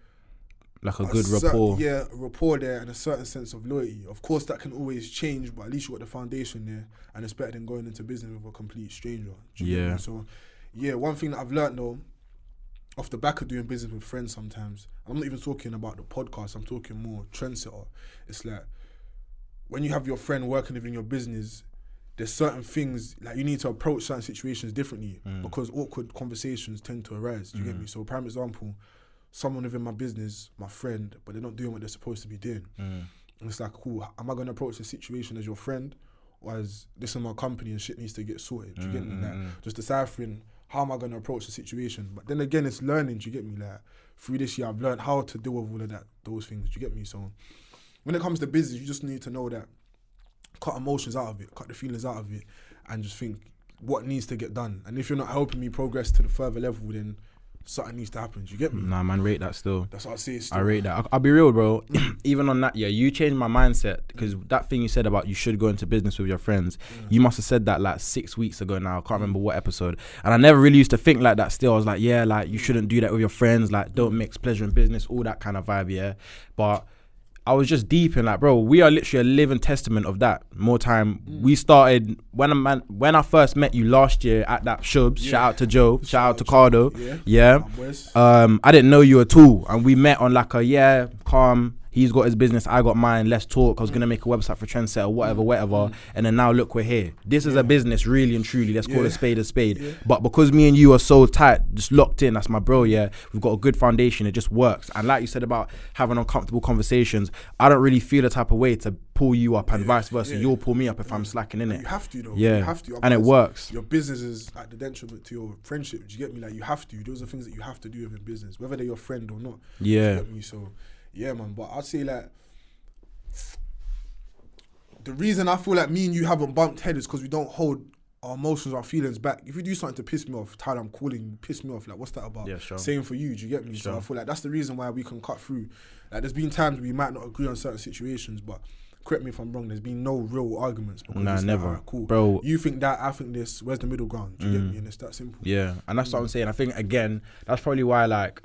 [SPEAKER 2] Like a good rapport.
[SPEAKER 1] Yeah, a rapport there and a certain sense of loyalty. Of course, that can always change, but at least you got the foundation there, and it's better than going into business with a complete stranger. Do you get me? So, yeah, one thing that I've learned though, off the back of doing business with friends sometimes, I'm not even talking about the podcast, I'm talking more trendsetter. It's like, when you have your friend working within your business, there's certain things, like you need to approach certain situations differently because awkward conversations tend to arise, do you get me? So, prime example, someone within my business, my friend, but they're not doing what they're supposed to be doing. And it's like, cool, am I going to approach the situation as your friend or as this is my company and shit needs to get sorted, do you get me? Like, just deciphering, how am I going to approach the situation? But then again, it's learning, do you get me? Like, through this year, I've learned how to deal with all of that, those things, do you get me? So, when it comes to business, you just need to know that, cut emotions out of it, cut the feelings out of it, and just think what needs to get done. And if you're not helping me progress to the further level, then something needs to happen, do you get me?
[SPEAKER 2] Nah, man, rate that still.
[SPEAKER 1] That's what I say. Still.
[SPEAKER 2] I rate that. I'll be real, bro. Even on that, yeah, you changed my mindset because that thing you said about you should go into business with your friends, you must have said that like 6 weeks ago now. I can't remember what episode. And I never really used to think like that still. I was like, yeah, like you shouldn't do that with your friends. Like don't mix pleasure and business, all that kind of vibe, yeah. But I was just deep in like, bro, we are literally a living testament of that. More time, we started, when I first met you last year at that Shubs, shout out to Joe, shout out to Cardo, I didn't know you at all. And we met on like a, calm, he's got his business, I got mine, let's talk. I was going to make a website for Trendsetter, whatever. And then now look, we're here. This is a business, really and truly. Let's call a spade a spade. But because me and you are so tight, just locked in, that's my bro, yeah. We've got a good foundation, it just works. And like you said about having uncomfortable conversations, I don't really feel the type of way to pull you up and vice versa. You'll pull me up if I'm slacking in it.
[SPEAKER 1] You have to though.
[SPEAKER 2] Yeah.
[SPEAKER 1] You have to.
[SPEAKER 2] And it works.
[SPEAKER 1] Your business is at the detriment to your friendship. Do you get me? Like you have to. Those are things that you have to do within business, whether they're your friend or not.
[SPEAKER 2] Yeah.
[SPEAKER 1] Do you get me? So, yeah, man. But I'd say like, the reason I feel like me and you haven't bumped head is because we don't hold our emotions, our feelings back. If you do something to piss me off, Tyler, I'm calling you, piss me off. Like, what's that about?
[SPEAKER 2] Yeah, sure.
[SPEAKER 1] Same for you, do you get me?
[SPEAKER 2] Sure.
[SPEAKER 1] So I feel like that's the reason why we can cut through. Like, there's been times we might not agree on certain situations, but correct me if I'm wrong, there's been no real arguments.
[SPEAKER 2] Nah,
[SPEAKER 1] it's
[SPEAKER 2] never.
[SPEAKER 1] Like, right, cool.
[SPEAKER 2] Bro.
[SPEAKER 1] You think that, I think this, where's the middle ground? Do you get me? And it's that simple.
[SPEAKER 2] Yeah, and that's what I'm saying. I think, again, that's probably why, like,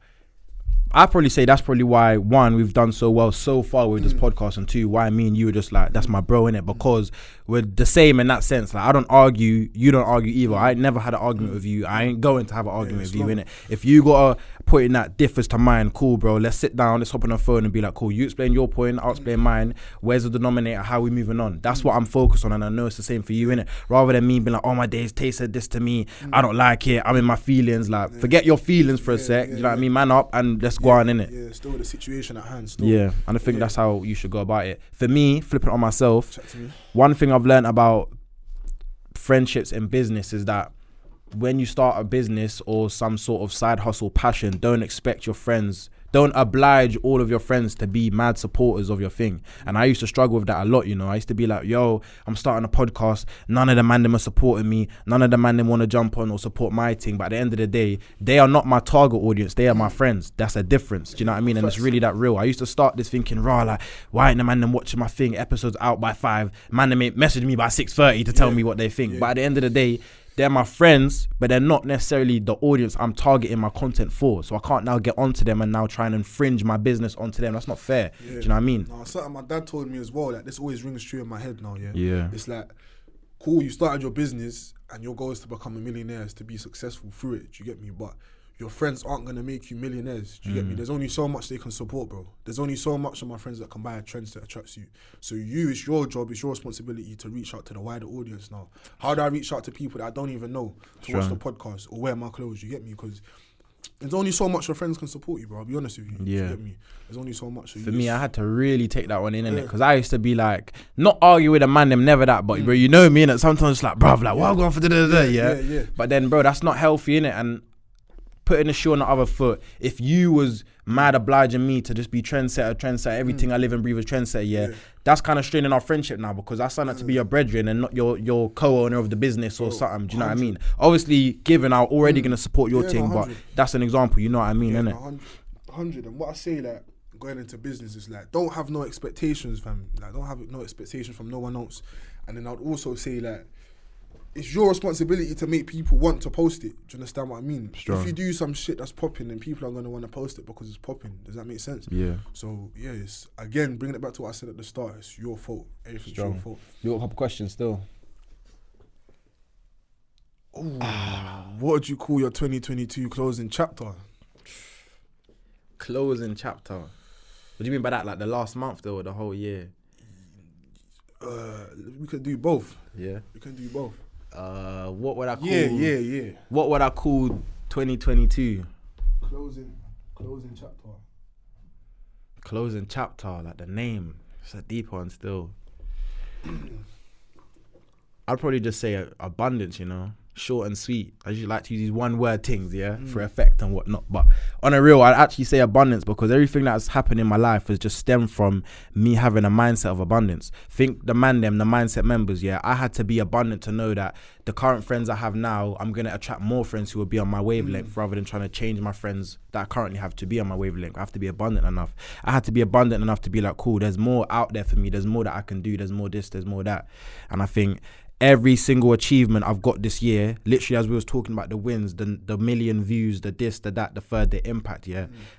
[SPEAKER 2] I'd probably say that's probably why, one, we've done so well so far with this podcast, and two, why me and you are just like, that's my bro, innit? Because we're the same in that sense. Like, I don't argue, you don't argue either. I ain't never had an argument with you. I ain't going to have an argument with you, innit? If you got a point that differs to mine, cool, bro, let's sit down, let's hop on the phone and be like, cool, you explain your point, I'll explain mine. Where's the denominator? How we moving on? That's what I'm focused on, and I know it's the same for you, innit? Rather than me being like, oh, my days tasted this to me, I don't like it, I'm in my feelings. Like, forget your feelings for a sec, you know what I mean? Man up and let's go on, innit?
[SPEAKER 1] Yeah, still the situation at hand. Still.
[SPEAKER 2] Yeah, and I think that's how you should go about it. For me, flipping it on myself, one thing I've learned about friendships in business is that when you start a business or some sort of side hustle passion, don't expect your friends, don't oblige all of your friends to be mad supporters of your thing. And I used to struggle with that a lot, you know. I used to be like, yo, I'm starting a podcast, none of the man them are supporting me, none of the man them want to jump on or support my thing. But at the end of the day, they are not my target audience, they are my friends. That's a difference, do you know what I mean? And it's really that real. I used to start this thinking, raw, like, why ain't the man them watching my thing, episodes out by 5, man them ain't messaging me by 6:30 to tell me what they think. But at the end of the day, they're my friends, but they're not necessarily the audience I'm targeting my content for. So I can't now get onto them and now try and infringe my business onto them. That's not fair. Do you know what I mean?
[SPEAKER 1] No, something my dad told me as well. Like, this always rings true in my head now.
[SPEAKER 2] Yeah.
[SPEAKER 1] It's like, cool, you started your business and your goal is to become a millionaire, is to be successful through it. Do you get me? But your friends aren't going to make you millionaires. Do you get me? There's only so much they can support, bro. There's only so much of my friends that can buy a trendsetter tracksuit. So it's your job, it's your responsibility to reach out to the wider audience now. How do I reach out to people that I don't even know to watch the podcast or wear my clothes? You get me? Because there's only so much your friends can support you, bro. I'll be honest with you.
[SPEAKER 2] Yeah.
[SPEAKER 1] You get me? There's only so much.
[SPEAKER 2] For me, I had to really take that one in, innit? Because I used to be like, not argue with a man, them never that, but bro, you know me, innit? Sometimes it's like, bruv, like, what I'm going for yeah. But then, bro, that's not healthy, innit? And putting the shoe on the other foot, if you was mad obliging me to just be trendsetter, everything I live and breathe is trendsetter, that's kind of straining our friendship now, because I signed up to be your brethren and not your co-owner of the business or something. Do you know what I mean? Obviously, given I'm already going to support your thing, but that's an example, you know what I mean, innit?
[SPEAKER 1] 100. And what I say, like, going into business is like, don't have no expectations, fam. Like, don't have no expectations from no one else. And then I'd also say, like, it's your responsibility to make people want to post it. Do you understand what I mean? Strong. If you do some shit that's popping, then people are going to want to post it because it's popping. Does that make sense? Yeah. So, it's, again, bringing it back to what I said at the start, it's your fault. Everything's your fault.
[SPEAKER 2] You got a couple questions still?
[SPEAKER 1] Ooh, what would you call your 2022 closing chapter?
[SPEAKER 2] Closing chapter? What do you mean by that? Like the last month though, or the whole year?
[SPEAKER 1] We could do both.
[SPEAKER 2] Yeah.
[SPEAKER 1] We can do both.
[SPEAKER 2] What would I call?
[SPEAKER 1] Yeah.
[SPEAKER 2] What would I call 2022?
[SPEAKER 1] Closing chapter.
[SPEAKER 2] Closing chapter, like the name. It's a deep one still. I'd probably just say abundance, you know? Short and sweet. I usually like to use these one word things, for effect and whatnot. But on a real, I'd actually say abundance, because everything that's happened in my life has just stemmed from me having a mindset of abundance. Think the mindset members, I had to be abundant to know that the current friends I have now, I'm going to attract more friends who will be on my wavelength rather than trying to change my friends that I currently have to be on my wavelength. I have to be abundant enough. I had to be abundant enough to be like, cool, there's more out there for me. There's more that I can do. There's more this, there's more that. And I think every single achievement I've got this year, literally as we was talking about the wins, the million views, the this, the that, the third, the impact,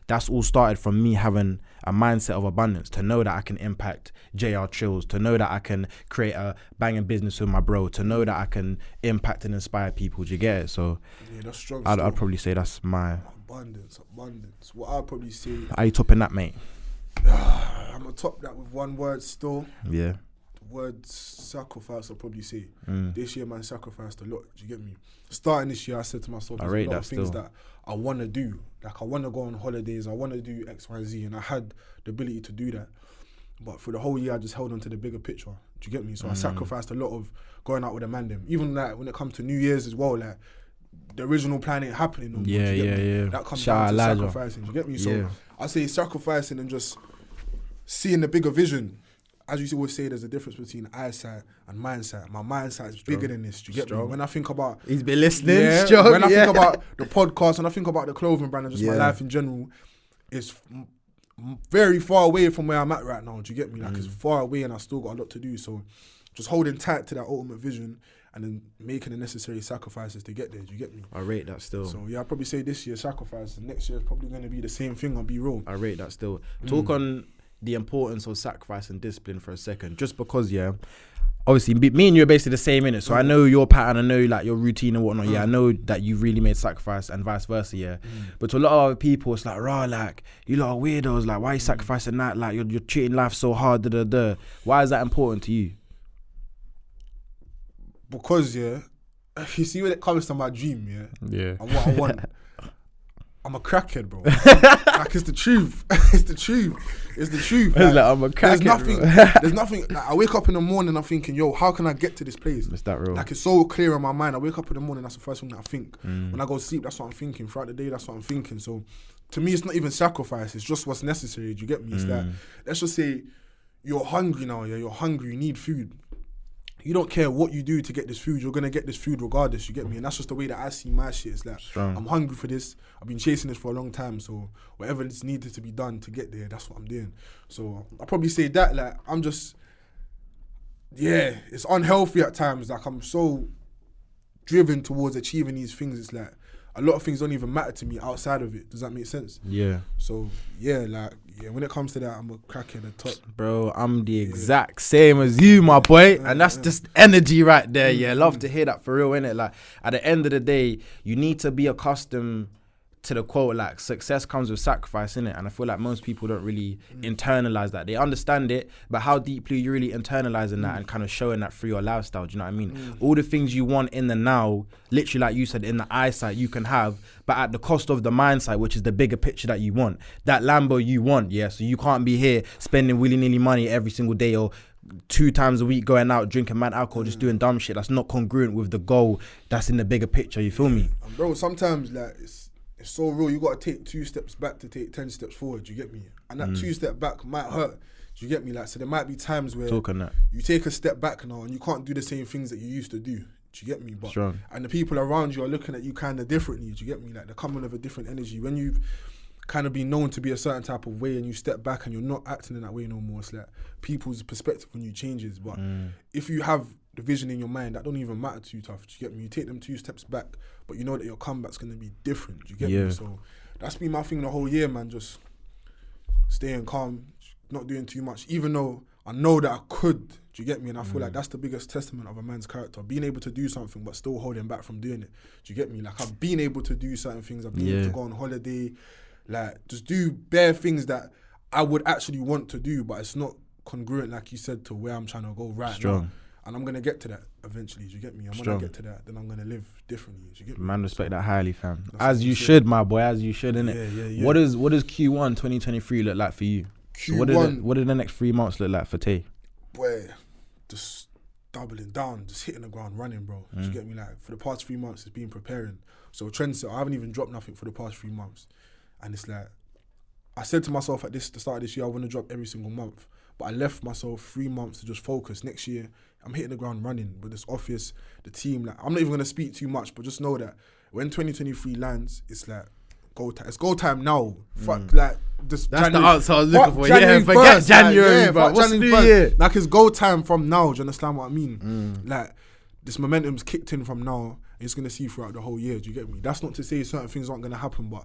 [SPEAKER 2] that's all started from me having a mindset of abundance, to know that I can impact JR Trills, to know that I can create a banging business with my bro, to know that I can impact and inspire people. Do you get it? So
[SPEAKER 1] that's strong.
[SPEAKER 2] I'd probably say that's my
[SPEAKER 1] abundance. What I'd probably say,
[SPEAKER 2] how you topping that, mate?
[SPEAKER 1] I'm gonna top that with one word still.
[SPEAKER 2] Yeah.
[SPEAKER 1] Word sacrifice, I'll probably say. This year, man, sacrificed a lot. Do you get me? Starting this year, I said to myself, there's a lot of things that I want to do. Like, I want to go on holidays, I want to do X, Y, Z, and I had the ability to do that. But for the whole year, I just held on to the bigger picture. Do you get me? So I sacrificed a lot of going out with a man them. Even like when it comes to New Year's as well, like the original plan ain't happening no more.
[SPEAKER 2] Yeah.
[SPEAKER 1] That comes down to sacrificing. Do you get me? So I say sacrificing and just seeing the bigger vision. As you always say, there's a difference between eyesight and mindset. My mindset is bigger than this. Do you get me? When I think about...
[SPEAKER 2] He's been listening.
[SPEAKER 1] When I think about the podcast and I think about the clothing brand and just my life in general, it's very far away from where I'm at right now. Do you get me? Like, it's far away and I still got a lot to do. So just holding tight to that ultimate vision and then making the necessary sacrifices to get there. Do you get me?
[SPEAKER 2] I rate that still.
[SPEAKER 1] So I'd probably say this year sacrifice, and next year is probably going to be the same thing. I'll be real.
[SPEAKER 2] I rate that still. Talk on the importance of sacrifice and discipline for a second, just because obviously me and you are basically the same in it, so I know your pattern, I know like your routine and whatnot. I know that you really made sacrifice and vice versa. But to a lot of other people, it's like, like, you lot are weirdos, like, why are you sacrificing that? Like, you're treating life so hard. Why is that important to you?
[SPEAKER 1] Because you see, when it comes to my dream, and what I want, I'm a crackhead, bro. Like, it's the truth. It's the truth. Like,
[SPEAKER 2] I'm a crackhead.
[SPEAKER 1] There's nothing. Like, I wake up in the morning, I'm thinking, yo, how can I get to this place?
[SPEAKER 2] Is that real?
[SPEAKER 1] Like, it's so clear in my mind. I wake up in the morning, that's the first thing that I think. When I go to sleep, that's what I'm thinking. Throughout the day, that's what I'm thinking. So, to me, it's not even sacrifice. It's just what's necessary. Do you get me? It's that, let's just say, you're hungry now. You're hungry. You need food. You don't care what you do to get this food, you're going to get this food regardless, you get me? And that's just the way that I see my shit. It's like, I'm hungry for this, I've been chasing this for a long time, so whatever is needed to be done to get there, that's what I'm doing. So I'll probably say that, like, I'm just, it's unhealthy at times. Like, I'm so driven towards achieving these things, it's like a lot of things don't even matter to me outside of it. Does that make sense?
[SPEAKER 2] Yeah.
[SPEAKER 1] So yeah, like when it comes to that, I'm a cracker at the top.
[SPEAKER 2] Bro, I'm the exact same as you, my boy, and that's just energy right there. Yeah, love to hear that for real, innit? Like at the end of the day, you need to be accustomed to the quote, like success comes with sacrifice, innit? And I feel like most people don't really internalize that. They understand it, but how deeply you really internalizing that and kind of showing that through your lifestyle, do you know what I mean? All the things you want in the now, literally like you said, in the eyesight you can have, but at the cost of the mindset, which is the bigger picture that you want. That Lambo you want, yeah? So you can't be here spending willy-nilly money every single day or 2 times a week going out drinking mad alcohol, just doing dumb shit that's not congruent with the goal that's in the bigger picture, you feel me?
[SPEAKER 1] And bro, sometimes like it's so real. You got to take 2 steps back to take 10 steps forward. You get me? And that 2 step back might hurt. Do you get me? Like, so there might be times where you take a step back now and you can't do the same things that you used to do. Do you get me? But
[SPEAKER 2] Strong.
[SPEAKER 1] And the people around you are looking at you kind of differently. Do you get me? Like they're coming with a different energy. When you've kind of been known to be a certain type of way and you step back and you're not acting in that way no more, it's like people's perspective on you changes. But if you have the vision in your mind, that don't even matter too tough. Do you get me? You take them 2 steps back, but you know that your comeback's going to be different. Do you get me? So that's been my thing the whole year, man. Just staying calm, not doing too much, even though I know that I could. Do you get me? And I feel like that's the biggest testament of a man's character, being able to do something but still holding back from doing it. Do you get me? Like I've been able to do certain things. I've been able to go on holiday, like just do bare things that I would actually want to do, but it's not congruent, like you said, to where I'm trying to go right now. And I'm going to get to that eventually, do you get me? And when I get to that, then I'm going to live differently, do you get me?
[SPEAKER 2] Man, respect that highly, fam. As you should, my boy, as you should, innit?
[SPEAKER 1] Yeah.
[SPEAKER 2] What does Q1 2023 look like for you?
[SPEAKER 1] Q1,
[SPEAKER 2] what did the next 3 months look like for Tay?
[SPEAKER 1] Boy, just doubling down, just hitting the ground running, bro. Do you get me? Like, for the past 3 months, it's been preparing. So trendset, I haven't even dropped nothing for the past 3 months. And it's like, I said to myself at the start of this year, I want to drop every single month. But I left myself 3 months to just focus. Next year, I'm hitting the ground running with this office, the team. Like, I'm not even going to speak too much, but just know that when 2023 lands, it's like, go time. It's go time now. Fuck, like, just
[SPEAKER 2] That's
[SPEAKER 1] January,
[SPEAKER 2] the answer I was looking for.
[SPEAKER 1] January
[SPEAKER 2] Forget
[SPEAKER 1] 1st,
[SPEAKER 2] January,
[SPEAKER 1] like,
[SPEAKER 2] bro. What's
[SPEAKER 1] January
[SPEAKER 2] New
[SPEAKER 1] 1st.
[SPEAKER 2] Year?
[SPEAKER 1] Like, it's go time from now. Do you understand what I mean? Like, this momentum's kicked in from now. And it's going to see throughout the whole year. Do you get me? That's not to say certain things aren't going to happen, but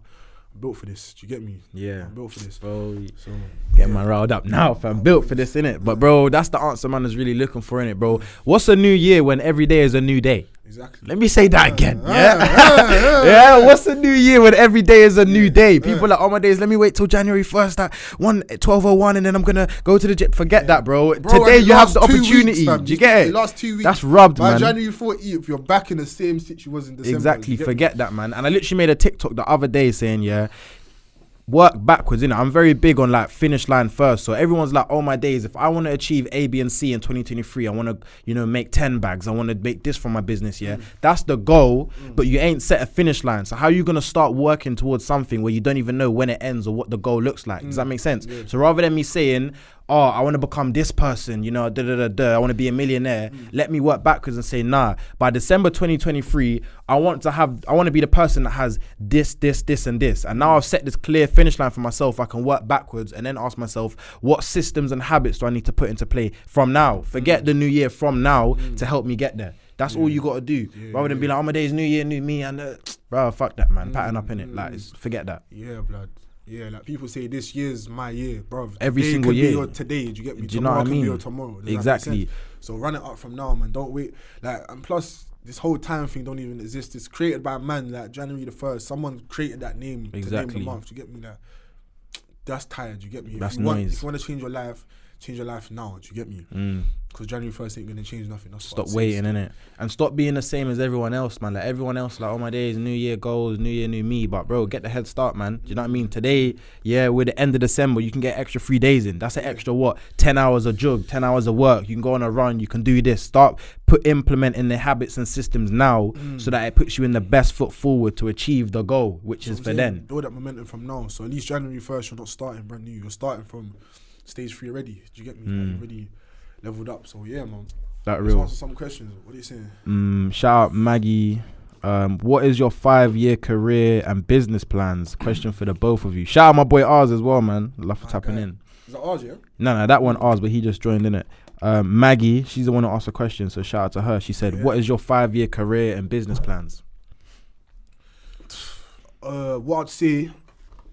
[SPEAKER 1] I'm built for this. Do you get me?
[SPEAKER 2] Yeah.
[SPEAKER 1] I'm built for this.
[SPEAKER 2] Bro, so, getting my riled up now, fam. Built for this, innit? But, bro, that's the answer man is really looking for, innit, bro? What's a new year when every day is a new day?
[SPEAKER 1] Exactly.
[SPEAKER 2] Let me say that again. Yeah. What's a new year when every day is a new day? People are like, oh my days, let me wait till January 1st at 12:01 and then I'm gonna go to the gym. Forget that, bro. Today you have the opportunity. Do you get it?
[SPEAKER 1] The last 2 weeks.
[SPEAKER 2] That's rubbed,
[SPEAKER 1] by
[SPEAKER 2] man.
[SPEAKER 1] January 14th, you're back in the same situation you was in December.
[SPEAKER 2] Exactly. Forget that, man. And I literally made a TikTok the other day saying, work backwards, innit? I'm very big on like finish line first. So everyone's like, oh my days, if I want to achieve A, B, and C in 2023, I want to, make 10 bags. I want to make this from my business. That's the goal, but you ain't set a finish line. So how are you going to start working towards something where you don't even know when it ends or what the goal looks like? Does that make sense? So rather than me saying, oh, I want to become this person, I want to be a millionaire. Let me work backwards and say, nah, by December 2023, I want to be the person that has this, and this. And now I've set this clear finish line for myself. I can work backwards and then ask myself, what systems and habits do I need to put into play from now? Forget the new year from now to help me get there. That's all you got to do. Rather than be like, oh, my days, new year, new me. And bro, fuck that, man. Pattern up in it. Like, forget that.
[SPEAKER 1] Yeah, blood. Yeah, like people say this year's my year, bro.
[SPEAKER 2] Every single year.
[SPEAKER 1] Be your today, do you get me?
[SPEAKER 2] Do you know what I mean?
[SPEAKER 1] Can be your tomorrow.
[SPEAKER 2] Exactly.
[SPEAKER 1] So run it up from now, man. Don't wait. Like, and plus, this whole time thing don't even exist. It's created by a man, like January the 1st. Someone created that name to name the month. Do you get me? Like, that's tired. Do you get me?
[SPEAKER 2] That's
[SPEAKER 1] if you
[SPEAKER 2] noise.
[SPEAKER 1] want to change your life now. Do you get me? Because January 1st ain't gonna change nothing. That's
[SPEAKER 2] stop waiting, innit? And stop being the same as everyone else, man. Like everyone else, like, oh my days, new year goals, new year, new me. But bro, get the head start, man. Do you know what I mean? Today, we're the end of December. You can get extra 3 days in. That's an extra 10 hours of jog, 10 hours of work. You can go on a run. You can do this. Start implementing the habits and systems now, so that it puts you in the best foot forward to achieve the goal, which is for then.
[SPEAKER 1] Build that momentum from now. So at least January 1st, you're not starting brand new. You're starting from stage 3 already. Do you get me? Like, already leveled up. So yeah, man.
[SPEAKER 2] That
[SPEAKER 1] Let's
[SPEAKER 2] real.
[SPEAKER 1] answer some questions. What are you saying?
[SPEAKER 2] Shout out Maggie. What is your 5-year career and business plans? Question for the both of you. Shout out my boy Ours as well, man. Love for tapping in.
[SPEAKER 1] Is that ours, yeah?
[SPEAKER 2] No, that one Ours, but he just joined in it. Maggie, she's the one who asked a question, so shout out to her. She said, what is your 5-year career and business plans?
[SPEAKER 1] What I'd say,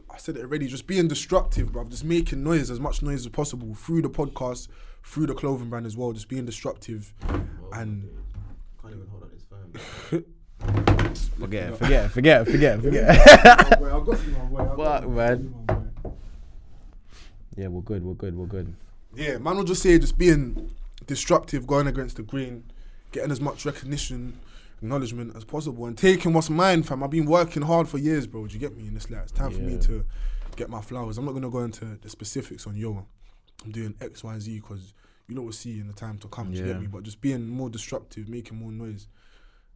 [SPEAKER 1] I said it already, just being destructive, bruv. Just making noise, as much noise as possible through the podcast, through the clothing brand as well. Just being destructive and...
[SPEAKER 3] Can't even hold on his phone.
[SPEAKER 2] Forget.
[SPEAKER 1] I've got you, my boy.
[SPEAKER 2] Fuck, man. Yeah, we're good.
[SPEAKER 1] Yeah, man will just say just being disruptive, going against the grain, getting as much recognition, acknowledgement as possible, and taking what's mine, fam. I've been working hard for years, bro. Do you get me? And it's like, it's time for me to get my flowers. I'm not going to go into the specifics on, I'm doing X, Y, Z, because you know we'll see in the time to come, do you get me? But just being more disruptive, making more noise.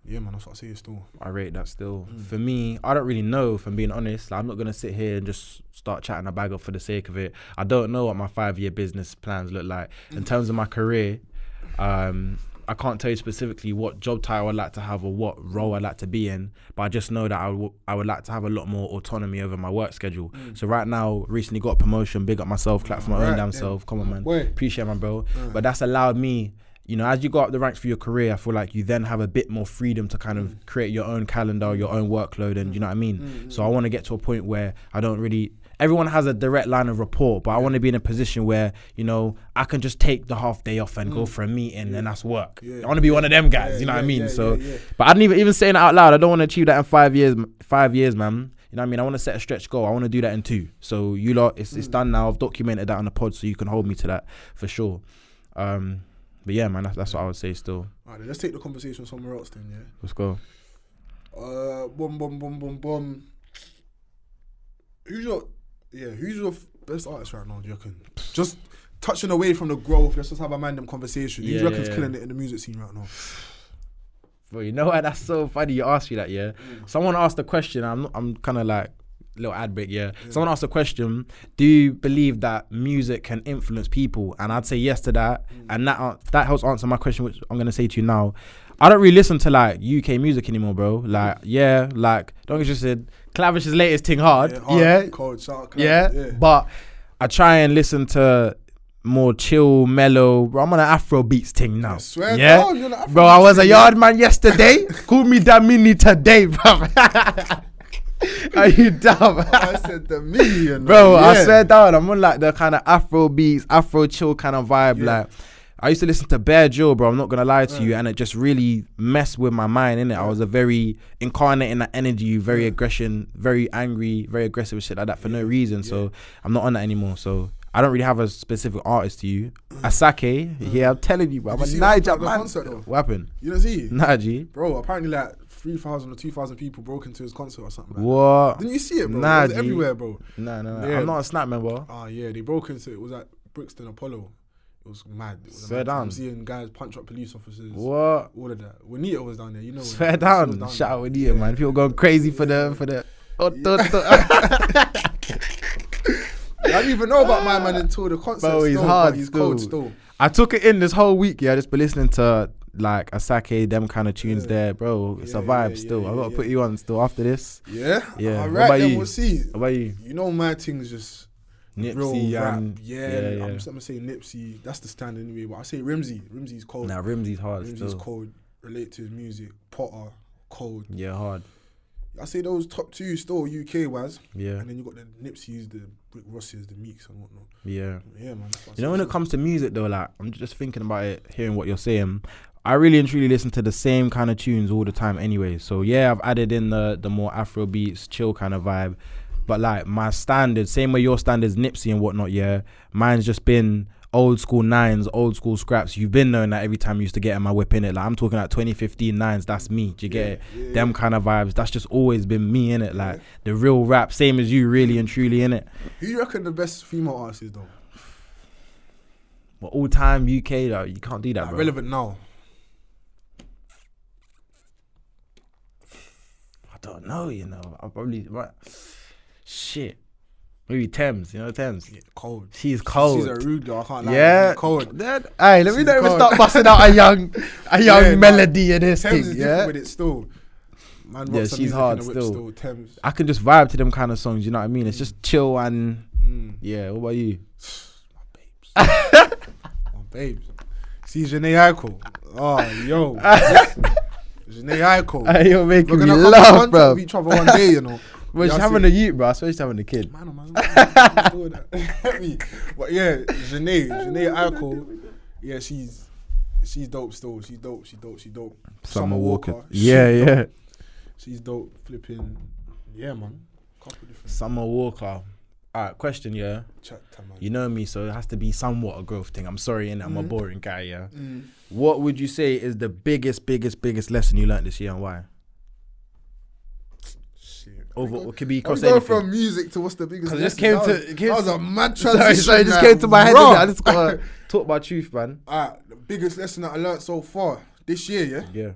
[SPEAKER 1] Yeah, man, that's what I say still.
[SPEAKER 2] I rate that still. For me, I don't really know, if I'm being honest. Like, I'm not going to sit here and just start chatting a bag up for the sake of it. I don't know what my 5-year business plans look like. In terms of my career, I can't tell you specifically what job title I'd like to have or what role I'd like to be in, but I just know that I would like to have a lot more autonomy over my work schedule. So right now, recently got a promotion, big up myself, clap for my own damn self. Come on, man. Appreciate my bro. But that's allowed me, you know, as you go up the ranks for your career, I feel like you then have a bit more freedom to kind of create your own calendar, your own workload, and you know what I mean? So I want to get to a point where I don't really... Everyone has a direct line of report, but I want to be in a position where, you know, I can just take the half day off and go for a meeting and that's work. I want to be one of them guys, you know what I mean? But I didn't even saying it out loud, I don't want to achieve that in 5 years, man. You know what I mean? I want to set a stretch goal. I want to do that in 2. So you lot, it's done now. I've documented that on the pod, so you can hold me to that for sure. But yeah, man, that's what I would say still.
[SPEAKER 1] All right, let's take the conversation somewhere else then, yeah?
[SPEAKER 2] Let's go.
[SPEAKER 1] Boom. Who's your best artist right now, do you reckon? Just touching away from the growth, let's just have a random conversation. Who do you reckon's killing it in the music scene right now?
[SPEAKER 2] Bro, you know what? That's so funny you asked me that, yeah? Someone asked a question, I'm kind of like, little ad break, Someone asked a question, do you believe that music can influence people? And I'd say yes to that. And that helps answer my question, which I'm going to say to you now. I don't really listen to like UK music anymore, bro. Like, don't get said Clavish's latest thing hard.
[SPEAKER 1] Cold, shout out
[SPEAKER 2] but I try and listen to more chill, mellow. Bro, I'm on an Afro beats thing now. I
[SPEAKER 1] swear down, you're on an Afro
[SPEAKER 2] bro, I was a yard man yesterday. Call me Damini today, bro. Are you dumb?
[SPEAKER 1] I said the million,
[SPEAKER 2] bro. I swear down, I'm on like the kind of Afro beats, Afro chill kind of vibe. Like, I used to listen to Bear Joe, bro. I'm not gonna lie to you, and it just really messed with my mind, innit? I was a very incarnating that energy, very aggression, very angry, very aggressive shit like that for no reason. So I'm not on that anymore. So I don't really have a specific artist to you. Asake, I'm telling you, bro. I'm a Niger man. What happened?
[SPEAKER 1] You don't see?
[SPEAKER 2] Nah, G.
[SPEAKER 1] Bro, apparently like 3,000 or 2,000 people broke into his concert or something. Like
[SPEAKER 2] what?
[SPEAKER 1] That. Didn't you see it, bro?
[SPEAKER 2] Nah,
[SPEAKER 1] it was everywhere, bro.
[SPEAKER 2] Nah. Yeah. I'm not a Snap member.
[SPEAKER 1] Oh yeah, they broke into it. It was at Brixton Apollo. It was mad. It was
[SPEAKER 2] Swear down.
[SPEAKER 1] I'm seeing guys punch up police officers.
[SPEAKER 2] What?
[SPEAKER 1] All of that. Juanita was down there, you know.
[SPEAKER 2] Swear down. Shout out Juanita, man. People going crazy for the. I
[SPEAKER 1] didn't even know about my man until the concert.
[SPEAKER 2] Bro, he's hard.
[SPEAKER 1] He's cold still.
[SPEAKER 2] I took it in this whole week. Yeah, I just been listening to like Asake, them kind of tunes there, bro. It's a vibe still. I gotta put you on still after this.
[SPEAKER 1] Yeah.
[SPEAKER 2] All
[SPEAKER 1] right, then we'll see.
[SPEAKER 2] What about you?
[SPEAKER 1] You know, my thing's just
[SPEAKER 2] Nipsey
[SPEAKER 1] real rap.
[SPEAKER 2] and
[SPEAKER 1] I'm gonna say Nipsey. That's the stand anyway. But I say Rimsey. Rimsey's cold.
[SPEAKER 2] Nah, Rimsey's hard.
[SPEAKER 1] Rimsey's
[SPEAKER 2] still
[SPEAKER 1] cold. Relate to his music. Potter, cold.
[SPEAKER 2] Yeah, hard.
[SPEAKER 1] I say those top 2 still UK wise.
[SPEAKER 2] Yeah.
[SPEAKER 1] And then you got the Nipseys, the Rick Rosses, the Meeks and whatnot.
[SPEAKER 2] Yeah.
[SPEAKER 1] Yeah, man.
[SPEAKER 2] You know, when it comes to music though, like I'm just thinking about it, hearing what you're saying. I really and truly listen to the same kind of tunes all the time anyway. So yeah, I've added in the more Afro beats, chill kind of vibe. But like my standard, same way your standards, Nipsey and whatnot, yeah. Mine's just been old school nines, old school scraps. You've been knowing that every time I used to get in my whip in it. Like I'm talking like 2015 nines, that's me. Do you get it? Yeah. Them kind of vibes. That's just always been me in it. Like the real rap, same as you, really and truly in it.
[SPEAKER 1] Who you reckon the best female artist is though?
[SPEAKER 2] Well, all time UK though, you can't do that, bro.
[SPEAKER 1] Relevant now.
[SPEAKER 2] I don't know, you know. I'll probably shit. Maybe Thames, you know Thames?
[SPEAKER 1] Yeah, cold.
[SPEAKER 2] She's cold.
[SPEAKER 1] She's a rude girl, I can't lie.
[SPEAKER 2] Yeah.
[SPEAKER 1] Cold.
[SPEAKER 2] Hey, let me not even start busting out a young melody in this
[SPEAKER 1] Thames
[SPEAKER 2] thing,
[SPEAKER 1] is
[SPEAKER 2] yeah?
[SPEAKER 1] different with it still. Man,
[SPEAKER 2] yeah, she's hard
[SPEAKER 1] still. Thames.
[SPEAKER 2] I can just vibe to them kind of songs, you know what I mean? It's just chill and yeah, what about you?
[SPEAKER 1] My babes. My babes. See Janae Aiko. Oh, yo. Janae Aiko.
[SPEAKER 2] You're making
[SPEAKER 1] We're
[SPEAKER 2] me
[SPEAKER 1] gonna come in
[SPEAKER 2] laugh,
[SPEAKER 1] contact
[SPEAKER 2] bro.
[SPEAKER 1] with each other one day, you know.
[SPEAKER 2] Well, she's
[SPEAKER 1] Yeah, I
[SPEAKER 2] having
[SPEAKER 1] see.
[SPEAKER 2] a youth, bro. I swear she's having a kid.
[SPEAKER 1] Man, doing that. But yeah, Janae Aiko. Yeah, she's dope still. She's dope.
[SPEAKER 2] Summer Walker.
[SPEAKER 1] she's
[SPEAKER 2] Yeah.
[SPEAKER 1] dope. She's dope. Flipping. Yeah, man. Couple different.
[SPEAKER 2] Summer Walker. Alright, question, yeah.
[SPEAKER 1] Chat time, man.
[SPEAKER 2] You know me, so it has to be somewhat a growth thing. I'm sorry, innit? I'm a boring guy, yeah. What would you say is the biggest lesson you learned this year and why?
[SPEAKER 1] Shit.
[SPEAKER 2] Over, it could be
[SPEAKER 1] I'm
[SPEAKER 2] across
[SPEAKER 1] going
[SPEAKER 2] anything.
[SPEAKER 1] from music to what's the biggest?
[SPEAKER 2] Because it just
[SPEAKER 1] lesson?
[SPEAKER 2] came
[SPEAKER 1] That
[SPEAKER 2] to...
[SPEAKER 1] was a mad transition.
[SPEAKER 2] Sorry, it just
[SPEAKER 1] man.
[SPEAKER 2] came to my head.
[SPEAKER 1] Bruh.
[SPEAKER 2] innit? I just gotta talk my truth, man.
[SPEAKER 1] Alright, the biggest lesson that I learned so far this year, yeah?
[SPEAKER 2] Yeah.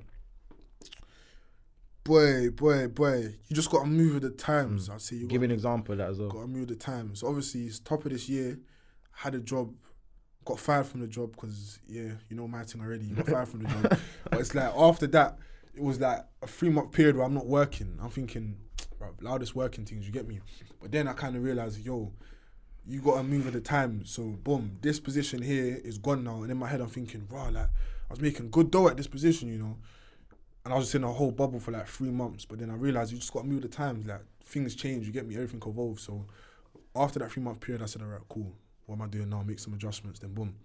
[SPEAKER 1] Boy. You just gotta move with the times. I'd say you
[SPEAKER 2] Give an example of that as well.
[SPEAKER 1] gotta move with the times. So obviously, it's top of this year. Had a job, got fired from the job because you know my thing already. You got fired from the job, but it's like after that, it was like a 3-month period where I'm not working. I'm thinking, right, loudest working things. You get me? But then I kind of realized, yo, you gotta move with the times. So boom, this position here is gone now, and in my head I'm thinking, wow, like I was making good dough at this position, you know. And I was just in a whole bubble for like 3 months. But then I realized you just got to move the times. Like, things change, you get me? Everything evolves. So after that 3-month period, I said, all right, cool. What am I doing now? Make some adjustments. Then boom,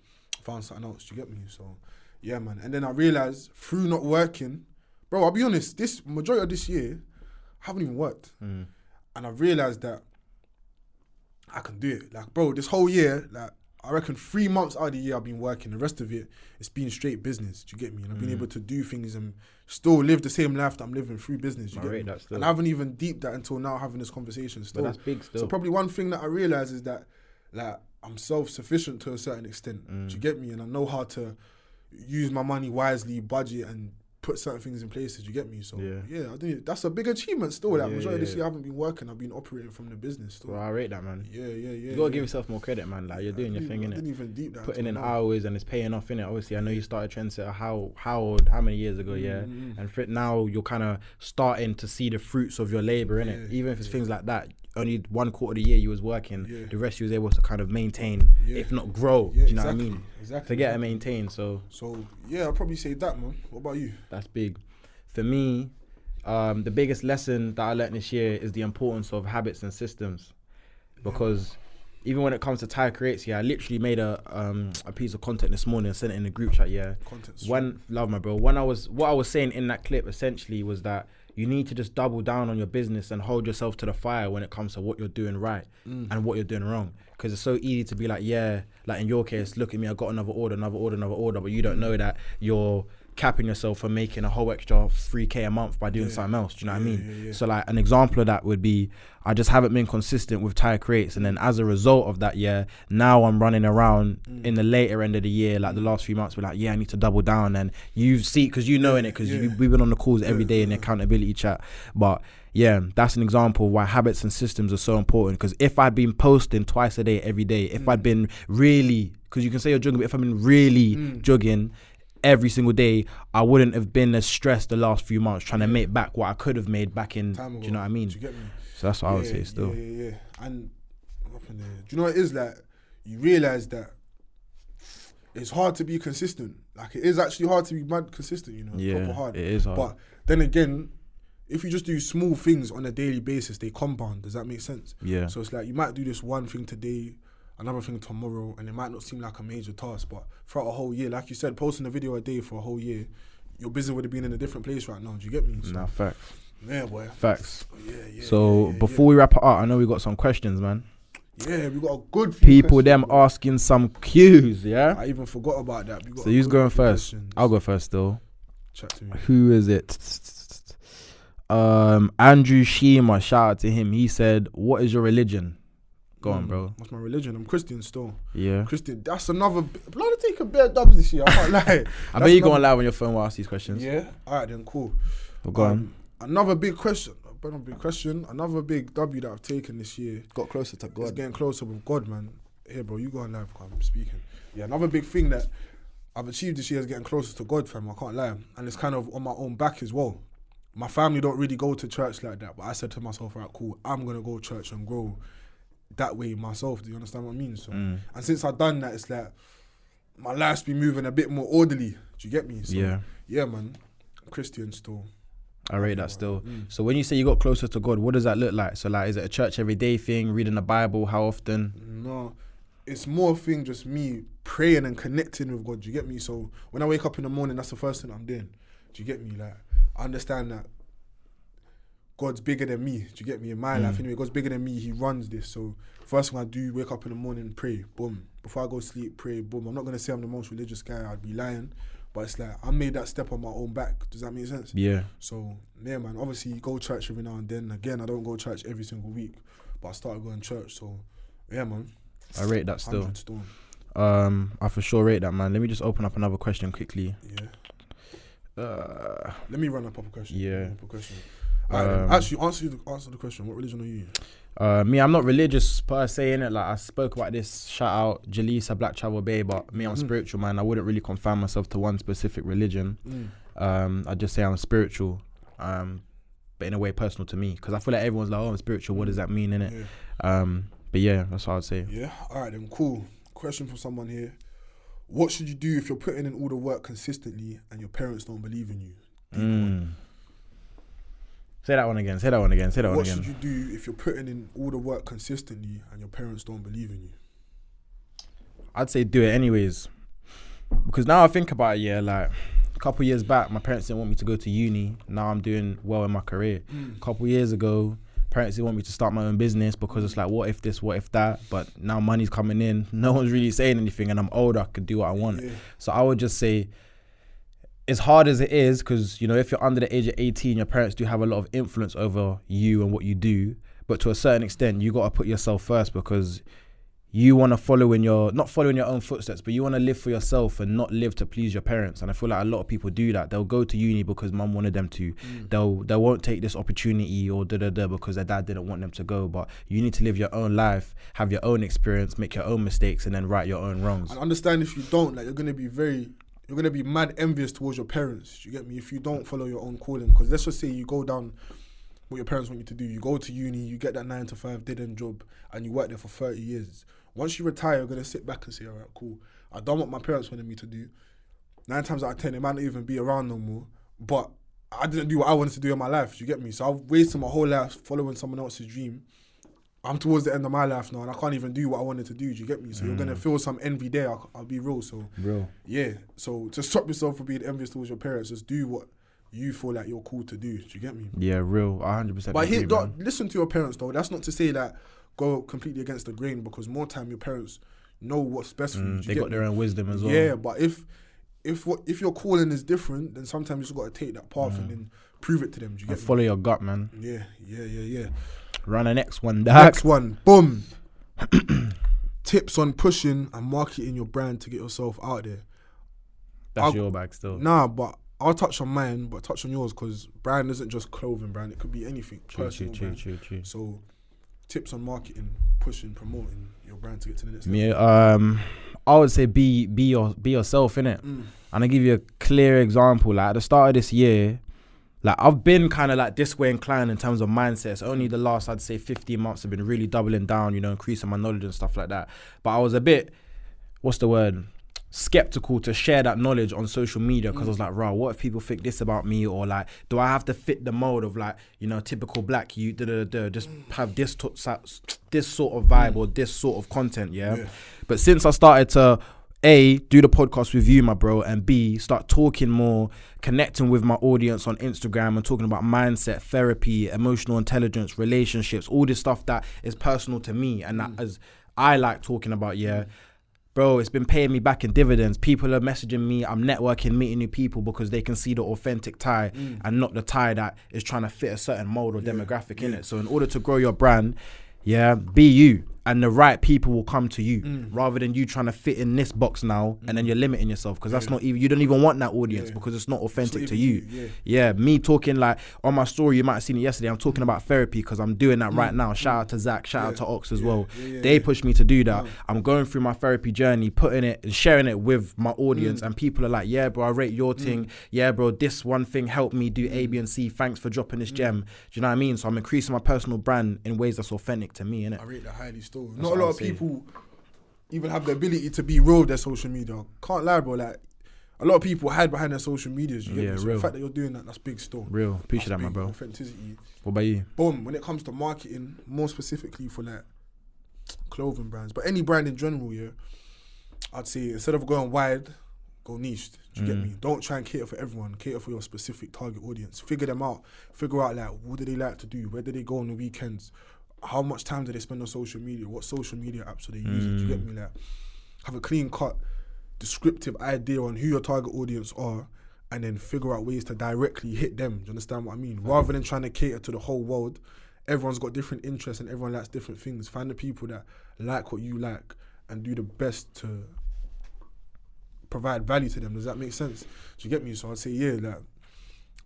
[SPEAKER 1] found something else. Do you get me? So yeah, man. And then I realized through not working, bro, I'll be honest, this majority of this year, I haven't even worked. And I realized that I can do it. Like, bro, this whole year, like, I reckon 3 months out of the year I've been working. The rest of it, it's been straight business. Do you get me? And I've been able to do things and still live the same life that I'm living through business. Do you get me?
[SPEAKER 2] That still.
[SPEAKER 1] And I haven't even deeped that until now having this conversation still.
[SPEAKER 2] But that's big still.
[SPEAKER 1] So probably one thing that I realize is that, like, I'm self-sufficient to a certain extent. Do you get me? And I know how to use my money wisely, budget, and put certain things in place. Do you get me? So yeah, I think that's a big achievement still. Like, majority of this year I haven't been working. I've been operating from the business still.
[SPEAKER 2] Well, I rate that, man.
[SPEAKER 1] Yeah.
[SPEAKER 2] You gotta give yourself more credit, man. Like, you're doing your thing,
[SPEAKER 1] I
[SPEAKER 2] innit?
[SPEAKER 1] didn't even deep that.
[SPEAKER 2] Putting in hours and it's paying off, innit? Obviously, I know you started Trendsetter how many years ago, yeah? And for now, you're kind of starting to see the fruits of your labor, innit? Even if it's things like that, only 1/4 of the year you was working, the rest you was able to kind of maintain, if not grow. Do you know what I mean?
[SPEAKER 1] Exactly.
[SPEAKER 2] To get and maintain, so
[SPEAKER 1] yeah, I'll probably say that, man. What about you?
[SPEAKER 2] that's big. For me, the biggest lesson that I learned this year is the importance of habits and systems, because even when it comes to Thai creates, I literally made a piece of content this morning and sent it in the group chat. Love my bro. What I was saying in that clip essentially was that you need to just double down on your business and hold yourself to the fire when it comes to what you're doing right and what you're doing wrong. Because it's so easy to be like, like in your case, look at me, I got another order, but you don't know that you're capping yourself for making a whole extra 3k a month by doing something else. Do you know what I mean? So like an example of that would be, I just haven't been consistent with Thai creates, and then as a result of that, now I'm running around in the later end of the year, like the last few months, we're like, I need to double down. And you see, because you know in it, because we've been on the calls every day in the accountability chat. But that's an example of why habits and systems are so important. Because if I'd been posting twice a day, every day, if I'd been really, because you can say you're jogging, but if I've been really jogging every single day, I wouldn't have been as stressed the last few months trying to make back what I could have made back in. Do you know what I mean?
[SPEAKER 1] Do you get me?
[SPEAKER 2] So that's what I would say still.
[SPEAKER 1] Yeah. And what happened there? Do you know what it is? Like, you realise that it's hard to be consistent. Like, it is actually hard to be mad consistent, you know? Proper hard.
[SPEAKER 2] It is hard.
[SPEAKER 1] But then again, if you just do small things on a daily basis, they compound. Does that make sense? Yeah. So it's like, you might do this one thing today, another thing tomorrow, and it might not seem like a major task, but throughout a whole year, like you said, posting a video a day for a whole year, your business would have been in a different place right now. Do you get me? So,
[SPEAKER 2] facts.
[SPEAKER 1] Yeah, boy.
[SPEAKER 2] Facts.
[SPEAKER 1] Yeah.
[SPEAKER 2] So before we wrap it up, I know we got some questions, man.
[SPEAKER 1] Yeah, we got a good few
[SPEAKER 2] people
[SPEAKER 1] questions,
[SPEAKER 2] them asking some cues, yeah?
[SPEAKER 1] I even forgot about that.
[SPEAKER 2] So who's going first? Questions. I'll go first still.
[SPEAKER 1] Chat to me.
[SPEAKER 2] Who is it? Andrew Shima, shout out to him. He said, what is your religion? Go on, bro.
[SPEAKER 1] What's my religion? I'm Christian still.
[SPEAKER 2] Yeah.
[SPEAKER 1] Christian. That's another... Bloody take a bit of dubs this year. I can't lie.
[SPEAKER 2] I bet you go on live on your phone while I ask these questions.
[SPEAKER 1] Yeah? Alright then, cool.
[SPEAKER 2] Well, go on.
[SPEAKER 1] Another big question. Another big W that I've taken this year.
[SPEAKER 3] Got closer to God.
[SPEAKER 1] It's getting closer with God, man. Here, bro, you go on live. I'm speaking. Yeah, another big thing that I've achieved this year is getting closer to God, fam. I can't lie. And it's kind of on my own back as well. My family don't really go to church like that, but I said to myself, right, cool, I'm going to go to church and grow that way myself. Do you understand what I mean? So, and since I've done that, it's like, my life's been moving a bit more orderly. Do you get me? So,
[SPEAKER 2] Yeah.
[SPEAKER 1] Yeah, man. I'm Christian still.
[SPEAKER 2] I rate that still. So when you say you got closer to God, what does that look like? So like, is it a church every day thing, reading the Bible? How often?
[SPEAKER 1] No, it's more a thing just me praying and connecting with God. Do you get me? So when I wake up in the morning, that's the first thing I'm doing. Do you get me? Like, I understand that God's bigger than me. Do you get me? In my life, anyway, God's bigger than me. He runs this. So first thing I do, wake up in the morning, pray, boom. Before I go sleep, pray, boom. I'm not gonna say I'm the most religious guy. I'd be lying. But it's like, I made that step on my own back. Does that make sense?
[SPEAKER 2] Yeah.
[SPEAKER 1] So, yeah, man. Obviously, you go to church every now and then. Again, I don't go to church every single week. But I started going to church. So, yeah, man.
[SPEAKER 2] I rate that still.
[SPEAKER 1] 100 stone.
[SPEAKER 2] I for sure rate that, man. Let me just open up another question quickly.
[SPEAKER 1] Yeah. Let me run up a question.
[SPEAKER 2] Yeah.
[SPEAKER 1] Actually, answer the question. What religion are you?
[SPEAKER 2] Me, I'm not religious per se, innit? Like, I spoke about this, shout out Jalisa, Black Travel Bay, but me, I'm spiritual, man. I wouldn't really confine myself to one specific religion. I'd just say I'm spiritual, but in a way personal to me, because I feel like everyone's like, oh, I'm spiritual, what does that mean, innit?
[SPEAKER 1] Yeah.
[SPEAKER 2] But yeah, that's what I'd say.
[SPEAKER 1] Yeah, alright then, cool. Question from someone here. What should you do if you're putting in all the work consistently and your parents don't believe in you?
[SPEAKER 2] Say that one again.
[SPEAKER 1] What should you do if you're putting in all the work consistently and your parents don't believe in you?
[SPEAKER 2] I'd say do it anyways. Because now I think about it, yeah, like a couple years back, my parents didn't want me to go to uni. Now I'm doing well in my career. A couple years ago, parents didn't want me to start my own business because it's like, what if this, what if that? But now money's coming in. No one's really saying anything and I'm older. I could do what I want. Yeah. So I would just say, as hard as it is, because, you know, if you're under the age of 18, your parents do have a lot of influence over you and what you do. But to a certain extent, you got to put yourself first because you want to not follow in your own footsteps, but you want to live for yourself and not live to please your parents. And I feel like a lot of people do that. They'll go to uni because mum wanted them to. They won't take this opportunity or because their dad didn't want them to go. But you need to live your own life, have your own experience, make your own mistakes, and then right your own wrongs.
[SPEAKER 1] And understand if you don't, like, you're going to be mad envious towards your parents. Do you get me? If you don't follow your own calling, because let's just say you go down what your parents want you to do. You go to uni, you get that 9 to 5 dead-end job, and you work there for 30 years. Once you retire, you're gonna sit back and say, all right, cool. I done what my parents wanted me to do. 9 times out of 10, they might not even be around no more. But I didn't do what I wanted to do in my life. Do you get me? So I've wasted my whole life following someone else's dream. I'm towards the end of my life now, and I can't even do what I wanted to do. Do you get me? So you're gonna feel some envy there. I'll be real. So yeah. So to stop yourself from being envious towards your parents, just do what you feel like you're cool to do. Do you get me?
[SPEAKER 2] Yeah, real. 100%.
[SPEAKER 1] But listen to your parents though. That's not to say that go completely against the grain, because more time your parents know what's best for you.
[SPEAKER 2] They got their own wisdom as well.
[SPEAKER 1] Yeah, but if your calling is different, then sometimes you just got to take that path and then prove it to them. Do you get me?
[SPEAKER 2] Follow your gut, man.
[SPEAKER 1] Yeah.
[SPEAKER 2] Run the next one, dog.
[SPEAKER 1] Next one, boom. Tips on pushing and marketing your brand to get yourself out there.
[SPEAKER 2] That's your bag still.
[SPEAKER 1] Nah, but I'll touch on mine, but touch on yours, because brand isn't just clothing brand. It could be anything.
[SPEAKER 2] True.
[SPEAKER 1] So tips on marketing, pushing, promoting your brand to get to the next
[SPEAKER 2] level. Yeah, I would say be yourself, innit? And I'll give you a clear example. Like at the start of this year, like I've been kind of like this way inclined in terms of mindsets. Only the last, I'd say 15 months have been really doubling down, you know, increasing my knowledge and stuff like that. But I was a bit, skeptical to share that knowledge on social media, because I was like, what if people think this about me? Or like, do I have to fit the mold of like, you know, typical black you just have this sort of vibe or this sort of content, yeah? But since I started to A, do the podcast with you, my bro, and B, start talking more, connecting with my audience on Instagram and talking about mindset, therapy, emotional intelligence, relationships, all this stuff that is personal to me and that as I like talking about, bro, it's been paying me back in dividends. People are messaging me. I'm networking, meeting new people because they can see the authentic Ty and not the Ty that is trying to fit a certain mold or demographic in it. So in order to grow your brand, be you. And the right people will come to you rather than you trying to fit in this box now and then you're limiting yourself, because that's not even, you don't even want that audience because it's not authentic to you. Me talking like on my story, you might have seen it yesterday, I'm talking about therapy because I'm doing that right now. Shout out to Zach, shout out to Ox as well. They pushed me to do that. I'm going through my therapy journey, putting it and sharing it with my audience, and people are like, yeah bro, I rate your thing. Yeah bro, this one thing helped me do A, B and C. Thanks for dropping this gem. Do you know what I mean? So I'm increasing my personal brand in ways that's authentic to me, innit? I
[SPEAKER 1] rate that highly. Not a lot of people even have the ability to be real with their social media. Can't lie, bro. Like, a lot of people hide behind their social medias. You get me? So
[SPEAKER 2] real.
[SPEAKER 1] the fact that you're doing that, that's big still.
[SPEAKER 2] Real. Appreciate that,
[SPEAKER 1] That's
[SPEAKER 2] my
[SPEAKER 1] big.
[SPEAKER 2] bro.
[SPEAKER 1] Authenticity.
[SPEAKER 2] What about you?
[SPEAKER 1] Boom. When it comes to marketing, more specifically for like clothing brands, but any brand in general, yeah, I'd say instead of going wide, go niche. Do you get me? Don't try and cater for everyone. Cater for your specific target audience. Figure them out. Figure out like what do they like to do? Where do they go on the weekends? How much time do they spend on social media? What social media apps are they using? Do you get me? Like, have a clean cut, descriptive idea on who your target audience are, and then figure out ways to directly hit them. Do you understand what I mean? Rather than trying to cater to the whole world, everyone's got different interests and everyone likes different things. Find the people that like what you like and do the best to provide value to them. Does that make sense? Do you get me? So I'd say, yeah, like,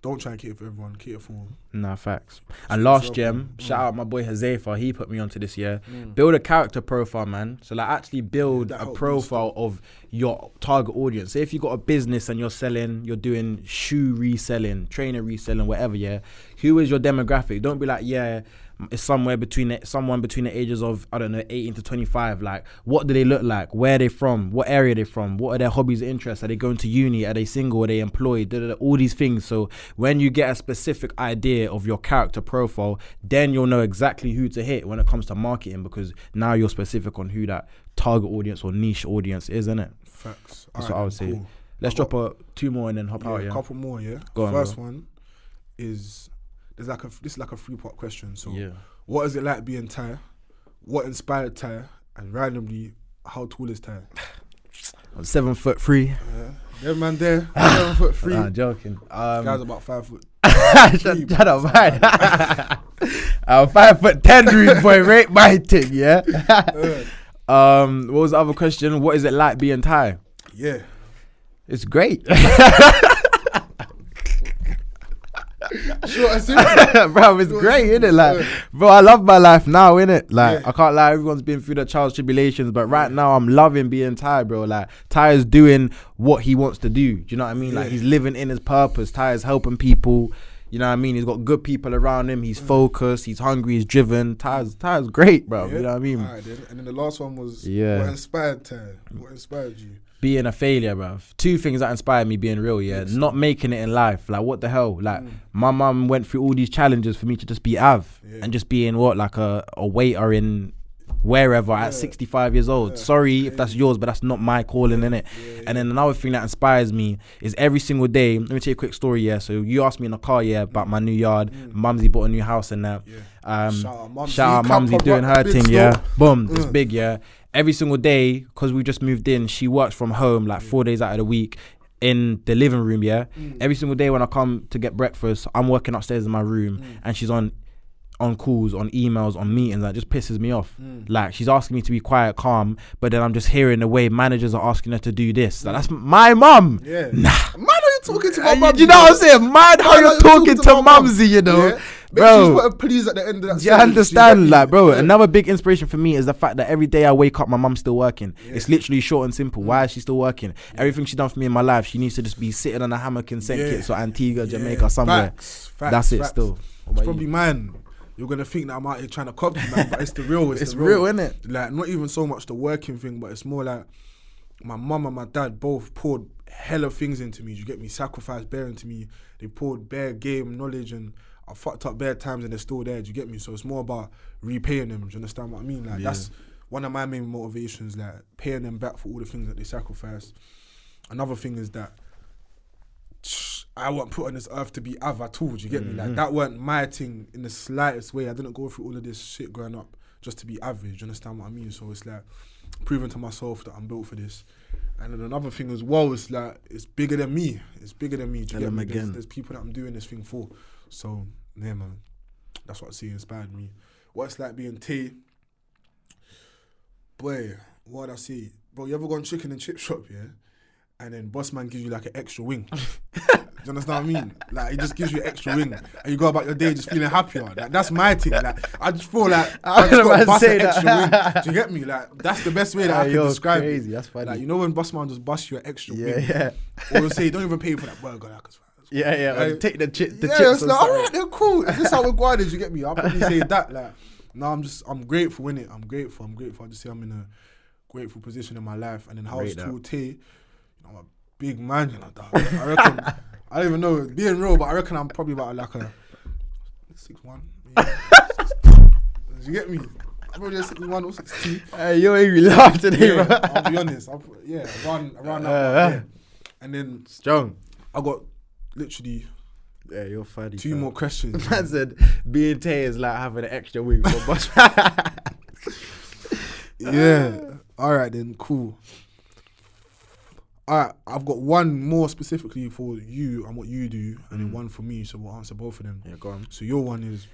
[SPEAKER 1] don't try and cater for everyone, cater for...
[SPEAKER 2] Nah, facts. And last gem, shout out my boy Hazefa, he put me onto this year. Build a character profile, man. So like actually build a profile of your target audience. Say if you got a business and you're doing shoe reselling, trainer reselling, whatever, yeah. Who is your demographic? Don't be like, yeah, it's someone between the ages of, I don't know, 18 to 25. Like, what do they look like? Where are they from? What area are they from? What are their hobbies and interests? Are they going to uni? Are they single? Are they employed? All these things. So when you get a specific idea of your character profile, then you'll know exactly who to hit when it comes to marketing, because now you're specific on who that target audience or niche audience is, innit?
[SPEAKER 1] Facts.
[SPEAKER 2] That's what I would say. Cool. Let's drop two more and then hop out, yeah?
[SPEAKER 1] A couple more, yeah?
[SPEAKER 2] Go on,
[SPEAKER 1] First
[SPEAKER 2] bro.
[SPEAKER 1] one is... this is like a 3-part question. So,
[SPEAKER 2] yeah.
[SPEAKER 1] What is it like being Thai? What inspired Thai? And randomly, how tall is Thai?
[SPEAKER 2] I'm 7'3".
[SPEAKER 1] Yeah, man, there. 7'3".
[SPEAKER 2] Nah, joking.
[SPEAKER 1] Guy's about 5 foot.
[SPEAKER 2] Shut up, man. I'm 5'10", rude boy. Rate my thing, yeah. What was the other question? What is it like being Thai?
[SPEAKER 1] Yeah.
[SPEAKER 2] It's great.
[SPEAKER 1] Short and simple.
[SPEAKER 2] Bro, it's great, innit? Like, bro, I love my life now, innit? Like, I can't lie, everyone's been through the trials, tribulations, but right now I'm loving being Ty, bro. Like, Ty is doing what he wants to do. Do you know what I mean? Like, he's living in his purpose. Ty is helping people. You know what I mean? He's got good people around him. He's focused. He's hungry. He's driven. Ty's great, bro. You know what I mean?
[SPEAKER 1] All right, then. And then the last one was, what inspired Ty? What inspired you?
[SPEAKER 2] Being a failure, bruv. 2 things that inspired me being real, yeah. Not making it in life. Like, what the hell? Like, my mum went through all these challenges for me to just be Av and just being like a waiter in wherever at 65 years old. Sorry if that's yours, but that's not my calling, innit? And then another thing that inspires me is every single day. Let me tell you a quick story, yeah. So you asked me in the car, yeah, about my new yard. Mumsy bought a new house and that. Shout out Mumsy doing her thing, yeah. Boom, it's big, yeah. Every single day, because we just moved in, she works from home like 4 days out of the week in the living room, yeah. Every single day when I come to get breakfast, I'm working upstairs in my room and she's on calls, on emails, on meetings. That just pisses me off. Like, she's asking me to be quiet, calm, but then I'm just hearing the way managers are asking her to do this. Like, that's my mum.
[SPEAKER 1] Yeah.
[SPEAKER 2] Nah.
[SPEAKER 1] Man, how you talking to my mum?
[SPEAKER 2] Do you know what I'm saying? Man, how you're talking to Mumsy, you know?
[SPEAKER 1] Yeah.
[SPEAKER 2] Bro,
[SPEAKER 1] put a please at the end of that.
[SPEAKER 2] Do you understand? Like, bro, another big inspiration for me is the fact that every day I wake up, my mum's still working. It's literally short and simple. Why is she still working? Everything she's done for me in my life, she needs to just be sitting on a hammock in St. Kitts or Antigua, Jamaica, somewhere.
[SPEAKER 1] Facts,
[SPEAKER 2] that's it. Still,
[SPEAKER 1] it's probably mine. You're gonna think that I'm out here trying to copy, man, but it's the real.
[SPEAKER 2] It's real, innit?
[SPEAKER 1] Like, not even so much the working thing, but it's more like my mum and my dad both poured hella things into me. You get me? Sacrifice bare into me. They poured bare game knowledge, and I fucked up bare times, and they're still there. Do you get me? So it's more about repaying them. Do you understand what I mean? Like, that's one of my main motivations. Like, paying them back for all the things that they sacrificed. Another thing is that I wasn't put on this earth to be Av at all. Do you get me? Like, that weren't my thing in the slightest way. I didn't go through all of this shit growing up just to be average. Do you understand what I mean? So it's like proving to myself that I'm built for this. And then another thing as well, it's like, it's bigger than me. It's bigger than me. Do you get me? There's people that I'm doing this thing for. So, yeah, man. That's what I see inspired me. What it's like being Tay. Boy, what I see. Bro, you ever gone chicken and chip shop, yeah? And then boss man gives you like an extra wing. Do you understand what I mean? Like, he just gives you an extra wing, and you go about your day just feeling happier. Like, that's my thing. Like, I just feel like I just got to bust an extra wing. Do you get me? Like, that's the best way that I can describe
[SPEAKER 2] crazy.
[SPEAKER 1] it.
[SPEAKER 2] That's funny.
[SPEAKER 1] Like, you know when boss man just busts you an extra wing?
[SPEAKER 2] Yeah.
[SPEAKER 1] Or he'll say, don't even pay for that burger. Like,
[SPEAKER 2] yeah.
[SPEAKER 1] Like,
[SPEAKER 2] take the chips.
[SPEAKER 1] It's like, all right, they're cool. Is this how we're going? Did you get me? I'll probably say that. Like, no, I'm grateful, innit? I'm grateful. I just say I'm in a grateful position in my life. And then how I was
[SPEAKER 2] Rate that.
[SPEAKER 1] taught Tay, you know, I'm a big man, you know, dog. I reckon, I don't even know, being real, but I reckon I'm probably about like a 6'1". You get me? I'm probably a 6'1" or 6'2".
[SPEAKER 2] Hey, you ain't really laugh today,
[SPEAKER 1] Yeah,
[SPEAKER 2] bro.
[SPEAKER 1] I'll be honest. Around that. Yeah. And then
[SPEAKER 2] Strong.
[SPEAKER 1] I got literally
[SPEAKER 2] Yeah, you're funny.
[SPEAKER 1] 2 more questions.
[SPEAKER 2] Man said being Tay is like having an extra week for boss.
[SPEAKER 1] Yeah. All right then. Cool. All right. I've got one more specifically for you and what you do, and then one for me. So we'll answer both of them.
[SPEAKER 2] Yeah, go on.
[SPEAKER 1] So your one is,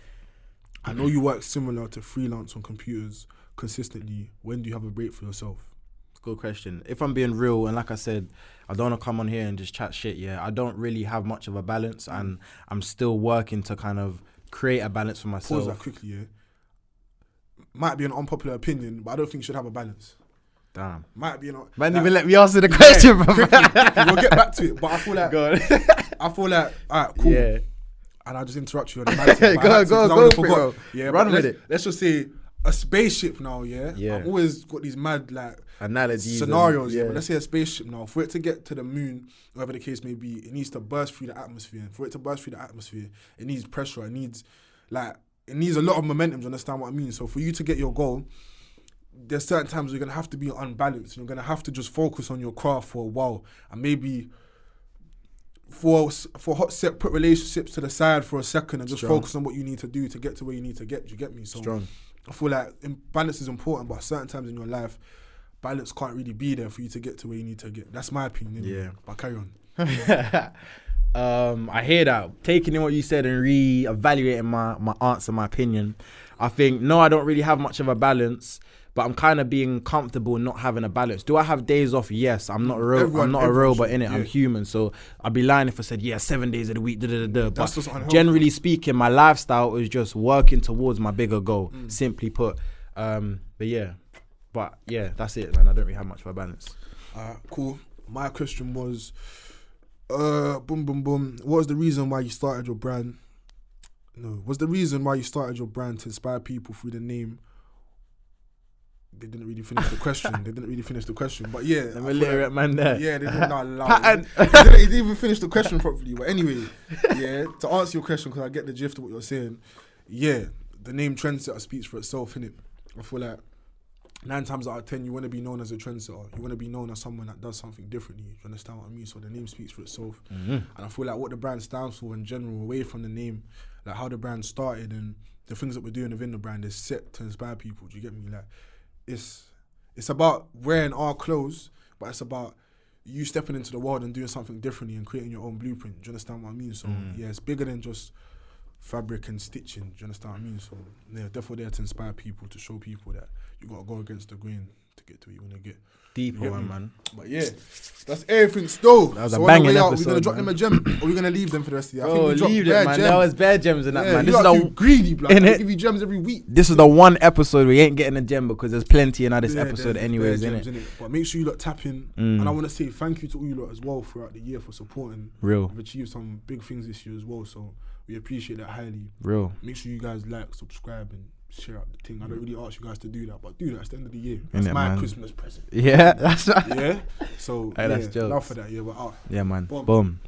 [SPEAKER 1] I know you work similar to freelance on computers consistently. When do you have a break for yourself?
[SPEAKER 2] Good question. If I'm being real, and like I said, I don't want to come on here and just chat shit, yeah. I don't really have much of a balance, and I'm still working to kind of create a balance for myself.
[SPEAKER 1] Pause that quickly, yeah. Might be an unpopular opinion, but I don't think you should have a balance.
[SPEAKER 2] Damn.
[SPEAKER 1] Might be,
[SPEAKER 2] Man, even let me answer the question, bro.
[SPEAKER 1] Quickly, we'll get back to it, but I feel like,
[SPEAKER 2] Go on.
[SPEAKER 1] all right, cool.
[SPEAKER 2] Yeah.
[SPEAKER 1] And I'll just interrupt you on the matter.
[SPEAKER 2] Go for it, bro.
[SPEAKER 1] Yeah,
[SPEAKER 2] Run
[SPEAKER 1] but
[SPEAKER 2] with it.
[SPEAKER 1] Let's just say a spaceship now, yeah?
[SPEAKER 2] Yeah.
[SPEAKER 1] I've always got these mad, like,
[SPEAKER 2] Analogies.
[SPEAKER 1] scenarios,
[SPEAKER 2] and,
[SPEAKER 1] yeah. But let's say a spaceship now. For it to get to the moon, whatever the case may be, it needs to burst through the atmosphere. For it to burst through the atmosphere, it needs pressure. It needs a lot of momentum. Do you understand what I mean? So for you to get your goal, there's certain times where you're gonna have to be unbalanced. You're gonna have to just focus on your craft for a while, and maybe for hot set, put relationships to the side for a second and just focus on what you need to do to get to where you need to get. Do you get me? So
[SPEAKER 2] Strong.
[SPEAKER 1] I feel like balance is important, but certain times in your life, balance can't really be there for you to get to where you need to get. That's my opinion. Anyway.
[SPEAKER 2] Yeah.
[SPEAKER 1] But carry on.
[SPEAKER 2] I hear that. Taking in what you said and re-evaluating my answer, my opinion. I think, no, I don't really have much of a balance, but I'm kind of being comfortable not having a balance. Do I have days off? Yes. I'm not a robot in it.
[SPEAKER 1] Yeah.
[SPEAKER 2] I'm human. So I'd be lying if I said, 7 days of the week, But
[SPEAKER 1] That's just unhealthy.
[SPEAKER 2] generally speaking, my lifestyle is just working towards my bigger goal, simply put. But yeah, that's it, man. I don't really have much of a balance.
[SPEAKER 1] Cool. My question was, boom. What was the reason why you started your brand? Was the reason why you started your brand to inspire people through the name? They didn't really finish the question. But yeah.
[SPEAKER 2] I'm a literate man there.
[SPEAKER 1] Yeah, they did not allow
[SPEAKER 2] Pattern.
[SPEAKER 1] it. He didn't even finish the question properly. But anyway, yeah, to answer your question, because I get the gist of what you're saying, yeah, the name Trendsetter speaks for itself, innit? I feel like 9 times out of 10, you want to be known as a trendsetter. You want to be known as someone that does something differently. You understand what I mean? So the name speaks for itself. And I feel like what the brand stands for in general, away from the name, like how the brand started and the things that we're doing within the brand is set to inspire people. Do you get me? Like, it's about wearing our clothes, but it's about you stepping into the world and doing something differently and creating your own blueprint. Do you understand what I mean? So yeah, it's bigger than just fabric and stitching. Do you understand what I mean? So yeah, definitely there to inspire people, to show people that you gotta go against the grain to get to where you wanna get.
[SPEAKER 2] Deeper one, man.
[SPEAKER 1] But yeah, that's everything still.
[SPEAKER 2] That was a
[SPEAKER 1] so
[SPEAKER 2] banging
[SPEAKER 1] on the way out,
[SPEAKER 2] episode,
[SPEAKER 1] we're gonna drop
[SPEAKER 2] man.
[SPEAKER 1] them a gem, or we're gonna leave them for the rest of the year. I
[SPEAKER 2] Oh,
[SPEAKER 1] think we dropped
[SPEAKER 2] leave it,
[SPEAKER 1] bare
[SPEAKER 2] man.
[SPEAKER 1] gems.
[SPEAKER 2] There was bare gems in that,
[SPEAKER 1] Yeah,
[SPEAKER 2] man.
[SPEAKER 1] you
[SPEAKER 2] This is
[SPEAKER 1] lot too greedy, blood.
[SPEAKER 2] innit?
[SPEAKER 1] I give you gems every week.
[SPEAKER 2] This is the one episode we ain't getting a gem because there's plenty in this episode
[SPEAKER 1] there's
[SPEAKER 2] anyways,
[SPEAKER 1] bare
[SPEAKER 2] innit?
[SPEAKER 1] gems in it. But make sure you lot tap in. And I want to say thank you to all you lot as well throughout the year for supporting.
[SPEAKER 2] Real.
[SPEAKER 1] We've achieved some big things this year as well, so we appreciate that highly.
[SPEAKER 2] Real.
[SPEAKER 1] Make sure you guys like, subscribe, and share out the thing. I don't really ask you guys to do that, but do that. It's the end of the year. That's
[SPEAKER 2] Innit,
[SPEAKER 1] my
[SPEAKER 2] man?
[SPEAKER 1] Christmas present.
[SPEAKER 2] Yeah, that's right.
[SPEAKER 1] Yeah. So
[SPEAKER 2] Hey, that's
[SPEAKER 1] yeah,
[SPEAKER 2] jokes.
[SPEAKER 1] love for that. Yeah, but
[SPEAKER 2] Yeah, man.
[SPEAKER 1] Boom.
[SPEAKER 2] Boom.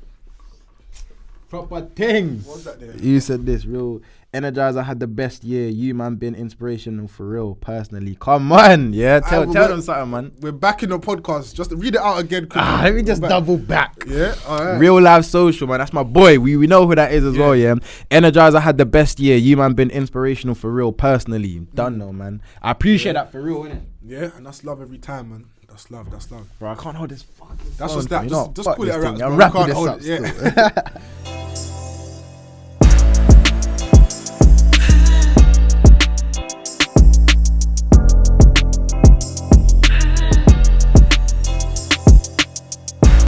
[SPEAKER 2] Proper things.
[SPEAKER 1] what was that there?
[SPEAKER 2] You said this, real. Energizer had the best year. You, man, been inspirational for real, personally. Come on, yeah. Tell them something, man.
[SPEAKER 1] We're back in the podcast. Just read it out again.
[SPEAKER 2] Let me just double back.
[SPEAKER 1] Yeah, all right.
[SPEAKER 2] Real Life Social, man. That's my boy. We know who that is as well, yeah. Energizer had the best year. You, man, been inspirational for real, personally. Done, though, man. I appreciate that for real, innit?
[SPEAKER 1] Yeah, and that's love every time, man. That's love.
[SPEAKER 2] Bro, I can't hold this fucking
[SPEAKER 1] That's
[SPEAKER 2] phone,
[SPEAKER 1] just that.
[SPEAKER 2] fam. You know
[SPEAKER 1] Just
[SPEAKER 2] what?
[SPEAKER 1] call it
[SPEAKER 2] Fuck
[SPEAKER 1] a
[SPEAKER 2] this
[SPEAKER 1] wrap.
[SPEAKER 2] thing.
[SPEAKER 1] bro.
[SPEAKER 2] I'm
[SPEAKER 1] You
[SPEAKER 2] wrapping
[SPEAKER 1] can't
[SPEAKER 2] this
[SPEAKER 1] hold
[SPEAKER 2] up
[SPEAKER 1] it, yeah.
[SPEAKER 2] still.